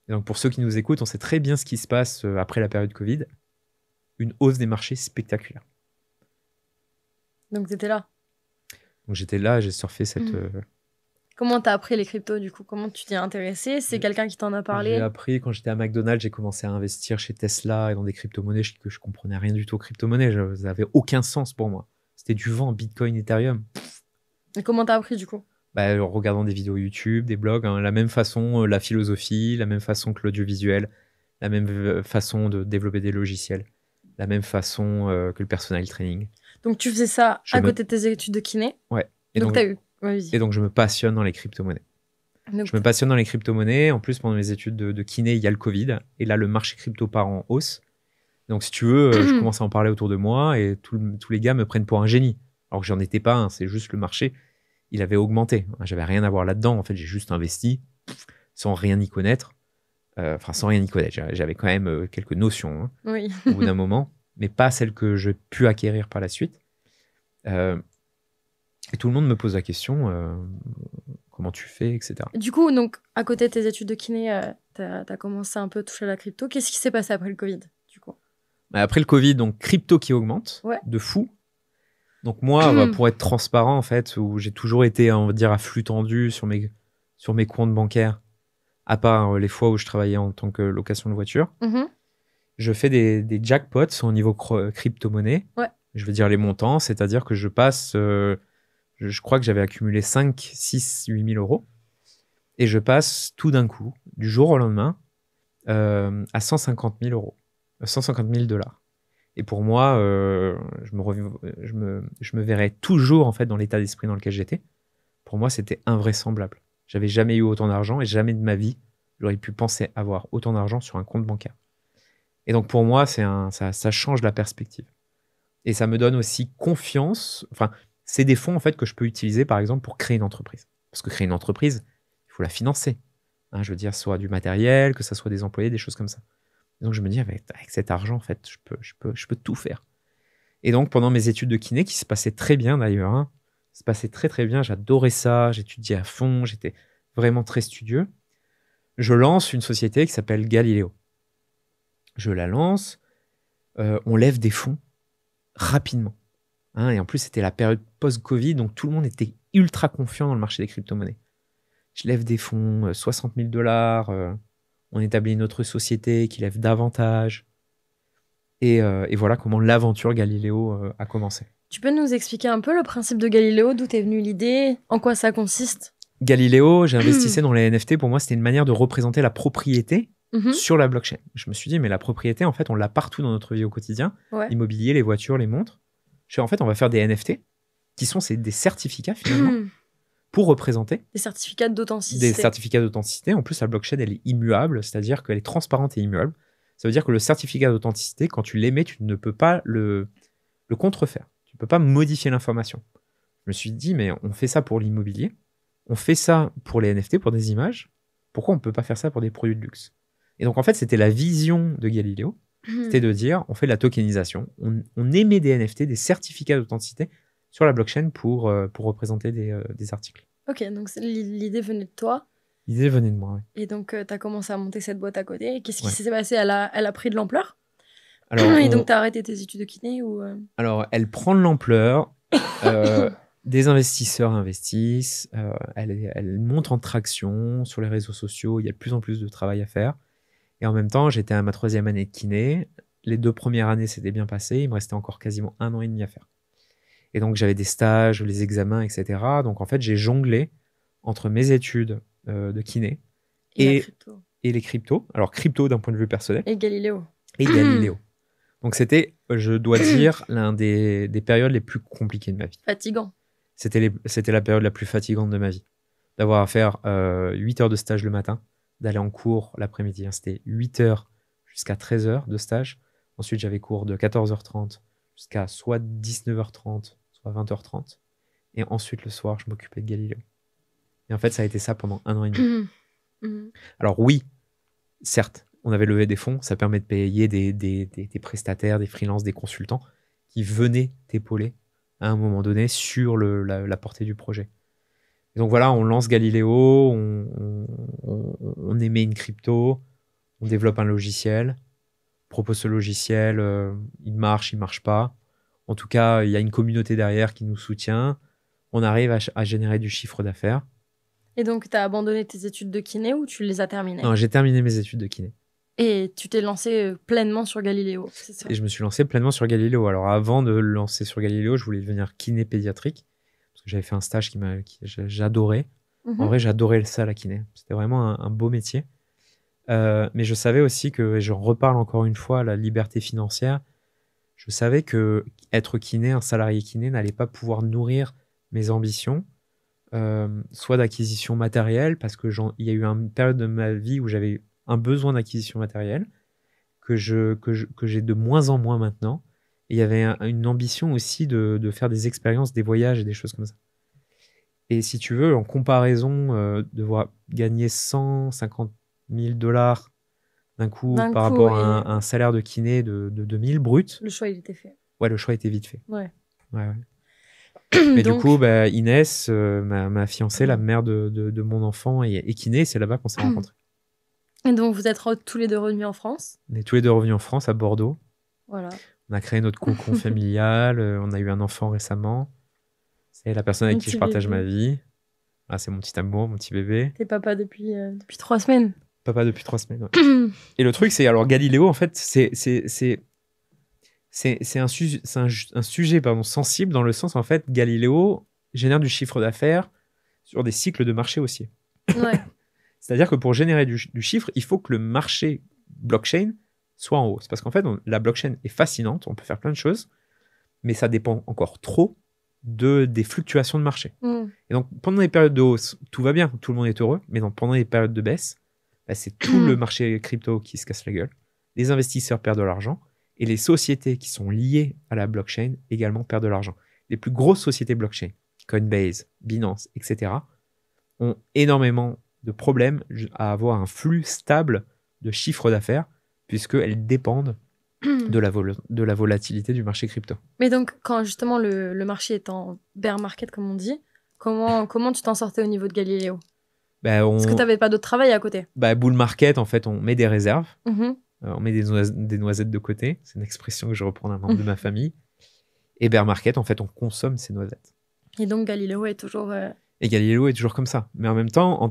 Et donc, pour ceux qui nous écoutent, on sait très bien ce qui se passe après la période Covid. Une hausse des marchés spectaculaire. Donc, t'étais là. Donc, j'étais là, j'ai surfé cette... Comment t'as appris les cryptos, du coup? Comment tu t'y es intéressé? C'est quelqu'un qui t'en a J'ai parlé? appris quand j'étais à McDonald's, j'ai commencé à investir chez Tesla et dans des crypto-monnaies que je comprenais rien du tout aux crypto-monnaies. Ça n'avait aucun sens pour moi. C'était du vent, Bitcoin, Ethereum. Et comment t'as appris, du coup? Bah, en regardant des vidéos YouTube, des blogs, hein, la même façon, la philosophie, la même façon que l'audiovisuel, la même façon de développer des logiciels, la même façon que le personal training. Donc, tu faisais ça côté de tes études de kiné? Ouais. Donc, t'as eu... Ouais, et donc, je me passionne dans les crypto-monnaies. Donc, Je me passionne dans les crypto-monnaies. En plus, pendant mes études de kiné, il y a le Covid. Et là, le marché crypto part en hausse. Donc, si tu veux, je commence à en parler autour de moi et tous les gars me prennent pour un génie. Alors que j'en étais pas, hein, c'est juste le marché. Il avait augmenté. J'avais rien à voir là-dedans. En fait, j'ai juste investi sans rien y connaître. Enfin, sans rien y connaître. J'avais quand même quelques notions hein, oui. au bout d'un moment, mais pas celles que j'ai pu acquérir par la suite. Et tout le monde me pose la question comment tu fais, etc. Du coup, donc, à côté de tes études de kiné, t'as commencé un peu à toucher à la crypto. Qu'est-ce qui s'est passé après le Covid, du coup? Après le Covid, donc crypto qui augmente de fou. Donc moi, pour être transparent, en fait, où j'ai toujours été, on va dire, à flux tendu sur mes comptes bancaires, à part les fois où je travaillais en tant que location de voiture, je fais des jackpots au niveau crypto-monnaie. Ouais. Je veux dire les montants, c'est-à-dire que je passe, je crois que j'avais accumulé 5, 6, 8 000 euros. Et je passe tout d'un coup, du jour au lendemain, à 150 000 euros. 150 000 dollars. Et pour moi, je me verrais toujours en fait dans l'état d'esprit dans lequel j'étais. Pour moi, c'était invraisemblable. J'avais jamais eu autant d'argent et jamais de ma vie, j'aurais pu penser avoir autant d'argent sur un compte bancaire. Et donc pour moi, ça change la perspective. Et ça me donne aussi confiance. Enfin, c'est des fonds en fait que je peux utiliser par exemple pour créer une entreprise. Parce que créer une entreprise, il faut la financer. Hein, je veux dire, soit du matériel, que ça soit des employés, des choses comme ça. Donc je me dis, avec cet argent, en fait, je peux tout faire. Et donc pendant mes études de kiné, qui se passaient très bien d'ailleurs, hein, ça se passait très très bien, j'adorais ça, j'étudiais à fond, j'étais vraiment très studieux, je lance une société qui s'appelle Galileo. Je la lance, on lève des fonds rapidement. Hein, et en plus, c'était la période post-Covid, donc tout le monde était ultra confiant dans le marché des crypto-monnaies. Je lève des fonds, 60 000 dollars, on établit une autre société qui lève davantage. Et voilà comment l'aventure Galileo a commencé. Tu peux nous expliquer un peu le principe de Galileo, d'où t'es venue l'idée, en quoi ça consiste? Galileo, j'investissais dans les NFT. Pour moi, c'était une manière de représenter la propriété sur la blockchain. Je me suis dit, mais la propriété, en fait, on l'a partout dans notre vie au quotidien. Ouais. L'immobilier, les voitures, les montres. En fait, on va faire des NFT, qui sont des certificats, finalement, pour représenter... Des certificats d'authenticité. Des certificats d'authenticité. En plus, la blockchain, elle est immuable, c'est-à-dire qu'elle est transparente et immuable. Ça veut dire que le certificat d'authenticité, quand tu l'émets, tu ne peux pas le contrefaire. Tu ne peux pas modifier l'information. Je me suis dit, mais on fait ça pour l'immobilier, on fait ça pour les NFT, pour des images. Pourquoi on ne peut pas faire ça pour des produits de luxe? Et donc, en fait, c'était la vision de Galileo. C'était de dire, on fait de la tokenisation, on émet des NFT, des certificats d'authenticité sur la blockchain pour représenter des articles. Ok, donc l'idée venait de toi. L'idée venait de moi, oui. Et donc, tu as commencé à monter cette boîte à côté. Qu'est-ce qui s'est passé? Elle a pris de l'ampleur? Et donc, tu as arrêté tes études de kiné ou Alors, elle prend de l'ampleur. Des investisseurs investissent. Elle monte en traction sur les réseaux sociaux. Il y a de plus en plus de travail à faire. Et en même temps, j'étais à ma 3e année de kiné. Les 2 premières années s'étaient bien passées. Il me restait encore quasiment 1 an et demi à faire. Et donc, j'avais des stages, les examens, etc. Donc, en fait, j'ai jonglé entre mes études de kiné et les cryptos. Alors, crypto d'un point de vue personnel. Et Galileo. Et Galileo. Donc, c'était, je dois dire, l'un des périodes les plus compliquées de ma vie. Fatigant. C'était la période la plus fatigante de ma vie. D'avoir à faire 8 heures de stage le matin, d'aller en cours l'après-midi. Hein. C'était 8 heures jusqu'à 13 heures de stage. Ensuite, j'avais cours de 14h30 jusqu'à soit 19h30, soit 20h30. Et ensuite, le soir, je m'occupais de Galileo. Et en fait, ça a été ça pendant 1 an et demi. Alors oui, certes, on avait levé des fonds. Ça permet de payer des prestataires, des freelances, des consultants qui venaient t'épauler à un moment donné sur la portée du projet. Et donc voilà, on lance Galileo, on émet une crypto, on développe un logiciel, propose ce logiciel, il marche pas. En tout cas, il y a une communauté derrière qui nous soutient. On arrive à générer du chiffre d'affaires. Et donc, tu as abandonné tes études de kiné ou tu les as terminées? Non, j'ai terminé mes études de kiné. Et tu t'es lancé pleinement sur Galileo, c'est ça? Et je me suis lancé pleinement sur Galileo. Alors avant de lancer sur Galileo, je voulais devenir kiné pédiatrique. Parce que j'avais fait un stage j'adorais. En vrai, j'adorais ça, la kiné. C'était vraiment un beau métier. Mais je savais aussi que, et j'en reparle encore une fois, la liberté financière, je savais que être kiné, un salarié kiné, n'allait pas pouvoir nourrir mes ambitions, soit d'acquisition matérielle, parce que il y a eu une période de ma vie où j'avais un besoin d'acquisition matérielle, que j'ai de moins en moins maintenant. Et il y avait une ambition aussi de faire des expériences, des voyages et des choses comme ça. Et si tu veux, en comparaison, devoir gagner 150 000 $, d'un coup, par rapport à un salaire de kiné de 2000 brut. Le choix, il était fait. Ouais, le choix était vite fait. Ouais. Mais donc... du coup, Inès, ma fiancée, la mère de mon enfant, est kiné, c'est là-bas qu'on s'est rencontrés. Et donc, vous êtes tous les deux revenus en France? On est tous les deux revenus en France, à Bordeaux. Voilà. On a créé notre cocon familial, on a eu un enfant récemment. C'est la personne avec qui je partage ma vie. Ah, c'est mon petit amour, mon petit bébé. T'es papa depuis 3 semaines. Papa depuis 3 semaines, ouais. Et le truc, c'est, alors Galileo, en fait, c'est un sujet sensible, dans le sens, en fait, Galileo génère du chiffre d'affaires sur des cycles de marché haussiers. Ouais. C'est-à-dire que pour générer du chiffre, il faut que le marché blockchain soit en hausse. Parce qu'en fait, la blockchain est fascinante, on peut faire plein de choses, mais ça dépend encore trop des fluctuations de marché. Et donc, pendant les périodes de hausse, tout va bien, tout le monde est heureux, mais pendant les périodes de baisse, c'est tout le marché crypto qui se casse la gueule. Les investisseurs perdent de l'argent et les sociétés qui sont liées à la blockchain également perdent de l'argent. Les plus grosses sociétés blockchain, Coinbase, Binance, etc., ont énormément de problèmes à avoir un flux stable de chiffre d'affaires puisqu'elles dépendent de la volatilité du marché crypto. Mais donc, quand justement le marché est en bear market, comme on dit, comment tu t'en sortais au niveau de Galileo? Est-ce que tu n'avais pas d'autre travail à côté? Bull market, en fait, on met des réserves. On met des noisettes de côté. C'est une expression que je reprends d'un membre de ma famille. Et bear market, en fait, on consomme ces noisettes. Et donc, Galileo est toujours... Et Galileo est toujours comme ça. Mais en même temps,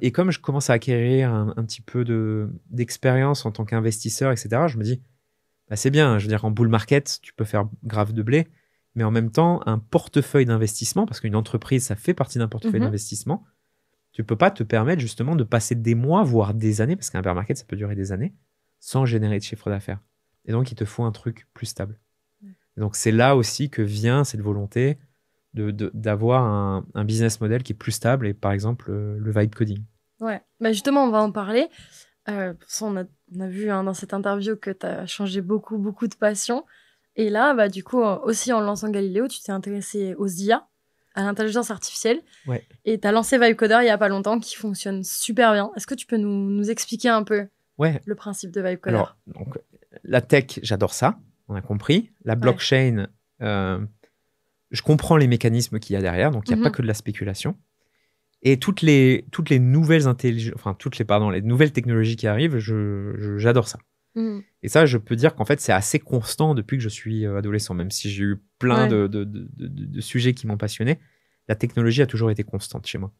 et comme je commence à acquérir un petit peu d'expérience en tant qu'investisseur, etc., je me dis, c'est bien. Je veux dire, en bull market, tu peux faire grave de blé. Mais en même temps, un portefeuille d'investissement, parce qu'une entreprise, ça fait partie d'un portefeuille d'investissement, tu peux pas te permettre justement de passer des mois, voire des années, parce qu'un bear market, ça peut durer des années, sans générer de chiffre d'affaires. Et donc, il te faut un truc plus stable. Et donc, c'est là aussi que vient cette volonté d'avoir un business model qui est plus stable, et par exemple, le vibe coding. Ouais, justement, on va en parler. On a vu dans cette interview que tu as changé beaucoup de passion. Et là, du coup, aussi en lançant Galileo, tu t'es intéressé aux IA, à l'intelligence artificielle. Ouais. Et tu as lancé Vibecoder il n'y a pas longtemps, qui fonctionne super bien. Est-ce que tu peux nous expliquer un peu le principe de Vibecoder? Alors, donc, la tech, j'adore ça, on a compris. La blockchain, je comprends les mécanismes qu'il y a derrière, donc il n'y a pas que de la spéculation. Et toutes les nouvelles les nouvelles technologies qui arrivent, j'adore ça. Et ça, je peux dire qu'en fait, c'est assez constant depuis que je suis adolescent, même si j'ai eu plein de sujets qui m'ont passionné. La technologie a toujours été constante chez moi.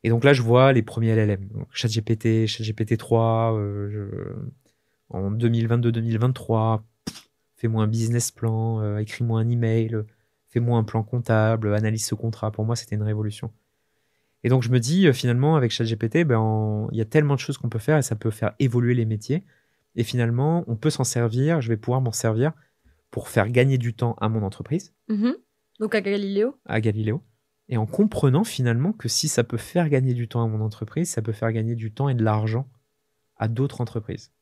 Et donc là, je vois les premiers LLM. Donc, ChatGPT 3, en 2022-2023, fais-moi un business plan, écris-moi un email, fais-moi un plan comptable, analyse ce contrat. Pour moi, c'était une révolution. Et donc, je me dis, finalement, avec ChatGPT, il y a tellement de choses qu'on peut faire et ça peut faire évoluer les métiers. Et finalement, on peut s'en servir, je vais pouvoir m'en servir pour faire gagner du temps à mon entreprise. Donc à Galileo. À Galileo. Et en comprenant finalement que si ça peut faire gagner du temps à mon entreprise, ça peut faire gagner du temps et de l'argent à d'autres entreprises.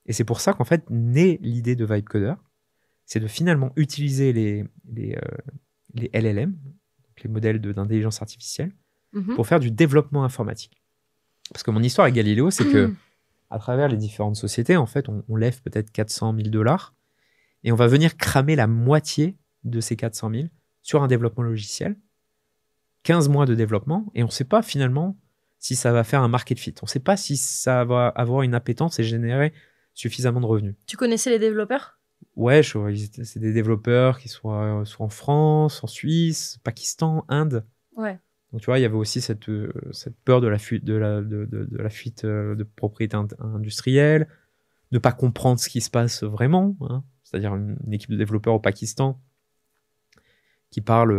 Et c'est pour ça qu'en fait, naît l'idée de Vibecoder, c'est de finalement utiliser les LLM, les modèles d'intelligence artificielle, pour faire du développement informatique. Parce que mon histoire avec Galileo, c'est que à travers les différentes sociétés, en fait, on lève peut-être 400 000 $. Et on va venir cramer la moitié de ces 400 000 sur un développement logiciel. 15 mois de développement, et on ne sait pas finalement si ça va faire un market fit. On ne sait pas si ça va avoir une appétence et générer suffisamment de revenus. Tu connaissais les développeurs? Ouais, c'est des développeurs qui soient en France, en Suisse, Pakistan, Inde. Ouais. Donc tu vois, il y avait aussi cette peur de la fuite de fuite de propriété industrielle, ne pas comprendre ce qui se passe vraiment, hein. C'est-à-dire une équipe de développeurs au Pakistan qui parle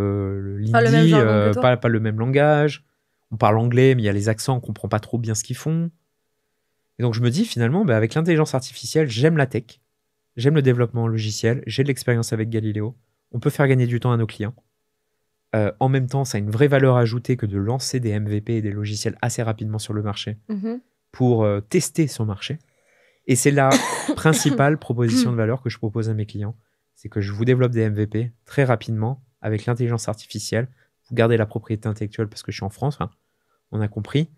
l'hindi, Pas le même jargon que toi. pas le même langage. On parle anglais, mais il y a les accents, on comprend pas trop bien ce qu'ils font. Et donc je me dis finalement, bah, avec l'intelligence artificielle, j'aime la tech, j'aime le développement logiciel, j'ai de l'expérience avec Galileo, on peut faire gagner du temps à nos clients. En même temps, ça a une vraie valeur ajoutée que de lancer des MVP et des logiciels assez rapidement sur le marché pour tester son marché. Et c'est la principale proposition de valeur que je propose à mes clients. C'est que je vous développe des MVP très rapidement avec l'intelligence artificielle. Vous gardez la propriété intellectuelle parce que je suis en France, hein, on a compris.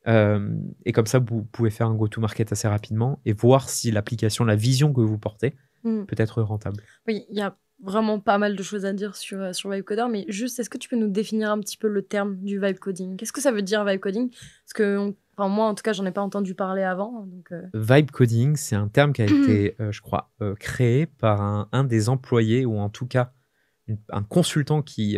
Et comme ça, vous pouvez faire un go-to-market assez rapidement et voir si l'application, la vision que vous portez peut être rentable. Oui, il y a vraiment pas mal de choses à dire sur Vibe Coder, mais juste, est-ce que tu peux nous définir un petit peu le terme du vibe coding? Qu'est-ce que ça veut dire vibe coding? Parce que moi, en tout cas, j'en ai pas entendu parler avant. Donc, Vibe coding, c'est un terme qui a été, je crois, créé par un des employés, ou en tout cas un consultant qui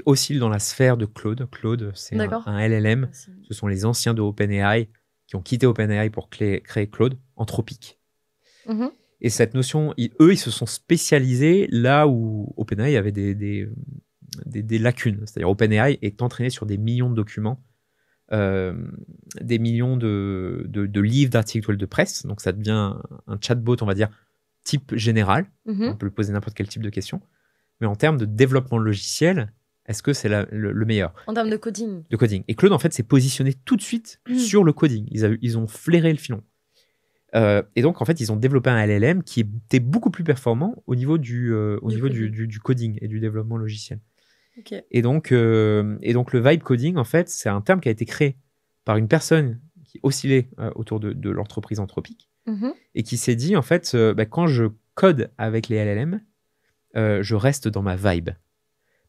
oscille dans la sphère de Claude. Claude, c'est un LLM. Ce sont les anciens de OpenAI qui ont quitté OpenAI pour créer Claude, Anthropic. Et cette notion, eux, ils se sont spécialisés là où OpenAI avait des lacunes. C'est-à-dire OpenAI est entraîné sur des millions de documents, des millions de livres, d'articles de presse. Donc ça devient un chatbot, on va dire, type général. On peut lui poser n'importe quel type de question. Mais en termes de développement logiciel, est-ce que c'est le meilleur? En termes de coding. De coding. Et Claude, en fait, s'est positionné tout de suite sur le coding. Ils ont flairé le filon. Et donc, en fait, ils ont développé un LLM qui était beaucoup plus performant au niveau du coding et du développement logiciel. Okay. Et donc, le vibe coding, en fait, c'est un terme qui a été créé par une personne qui oscillait autour de l'entreprise Anthropic et qui s'est dit, en fait, quand je code avec les LLM, je reste dans ma vibe.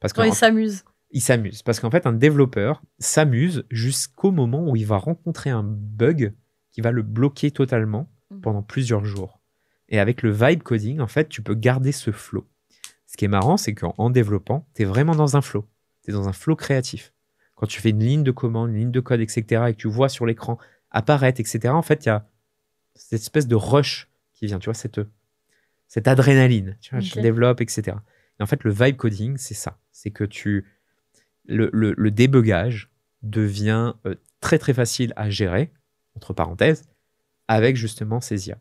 Parce il s'amuse. Il s'amuse. Parce qu'en fait, un développeur s'amuse jusqu'au moment où il va rencontrer un bug qui va le bloquer totalement pendant plusieurs jours. Et avec le vibe coding, en fait, tu peux garder ce flow. Ce qui est marrant, c'est qu'en développant, tu es vraiment dans un flow. Tu es dans un flow créatif. Quand tu fais une ligne de commande, une ligne de code, etc., et que tu vois sur l'écran apparaître, etc., en fait, il y a cette espèce de rush qui vient, tu vois, cette adrénaline, tu vois, je développe, etc. Et en fait, le vibe coding, c'est ça. C'est que le débugage devient très, très facile à gérer, entre parenthèses, avec justement ces IA.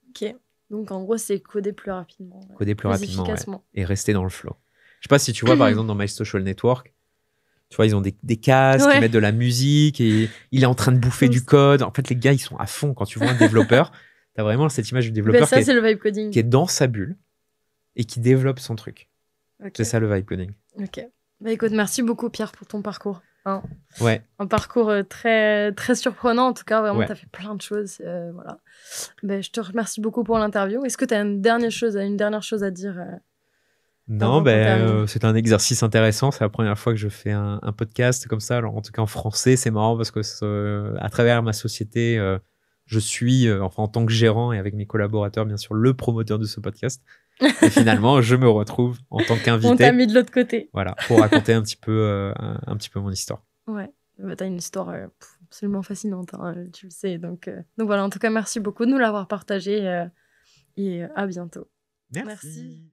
Ok. Donc, en gros, c'est coder plus rapidement. Coder plus rapidement, efficacement. Ouais, et rester dans le flow. Je sais pas si tu vois, par exemple, dans My Social Network, tu vois, ils ont des casques, ils mettent de la musique, et il est en train de bouffer du code. En fait, les gars, ils sont à fond. Quand tu vois un développeur, tu as vraiment cette image du développeur ça, c'est le vibe coding. Qui est dans sa bulle et qui développe son truc. Okay. C'est ça, le vibe coding. Ok. Bah, écoute, merci beaucoup, Pierre, pour ton parcours. Hein. Ouais. Un parcours très, très surprenant. En tout cas, vraiment, tu as fait plein de choses. Voilà. Bah, je te remercie beaucoup pour l'interview. Est-ce que tu as une dernière chose à dire Non, c'est un exercice intéressant. C'est la première fois que je fais un podcast comme ça. Alors, en tout cas, en français, c'est marrant parce que à travers ma société, je suis, en tant que gérant et avec mes collaborateurs, bien sûr, le promoteur de ce podcast. Et finalement, je me retrouve en tant qu'invité. On t'a mis de l'autre côté. Voilà, pour raconter un petit peu mon histoire. Ouais, t'as une histoire absolument fascinante, hein, tu le sais. Donc voilà, en tout cas, merci beaucoup de nous l'avoir partagé et à bientôt. Merci.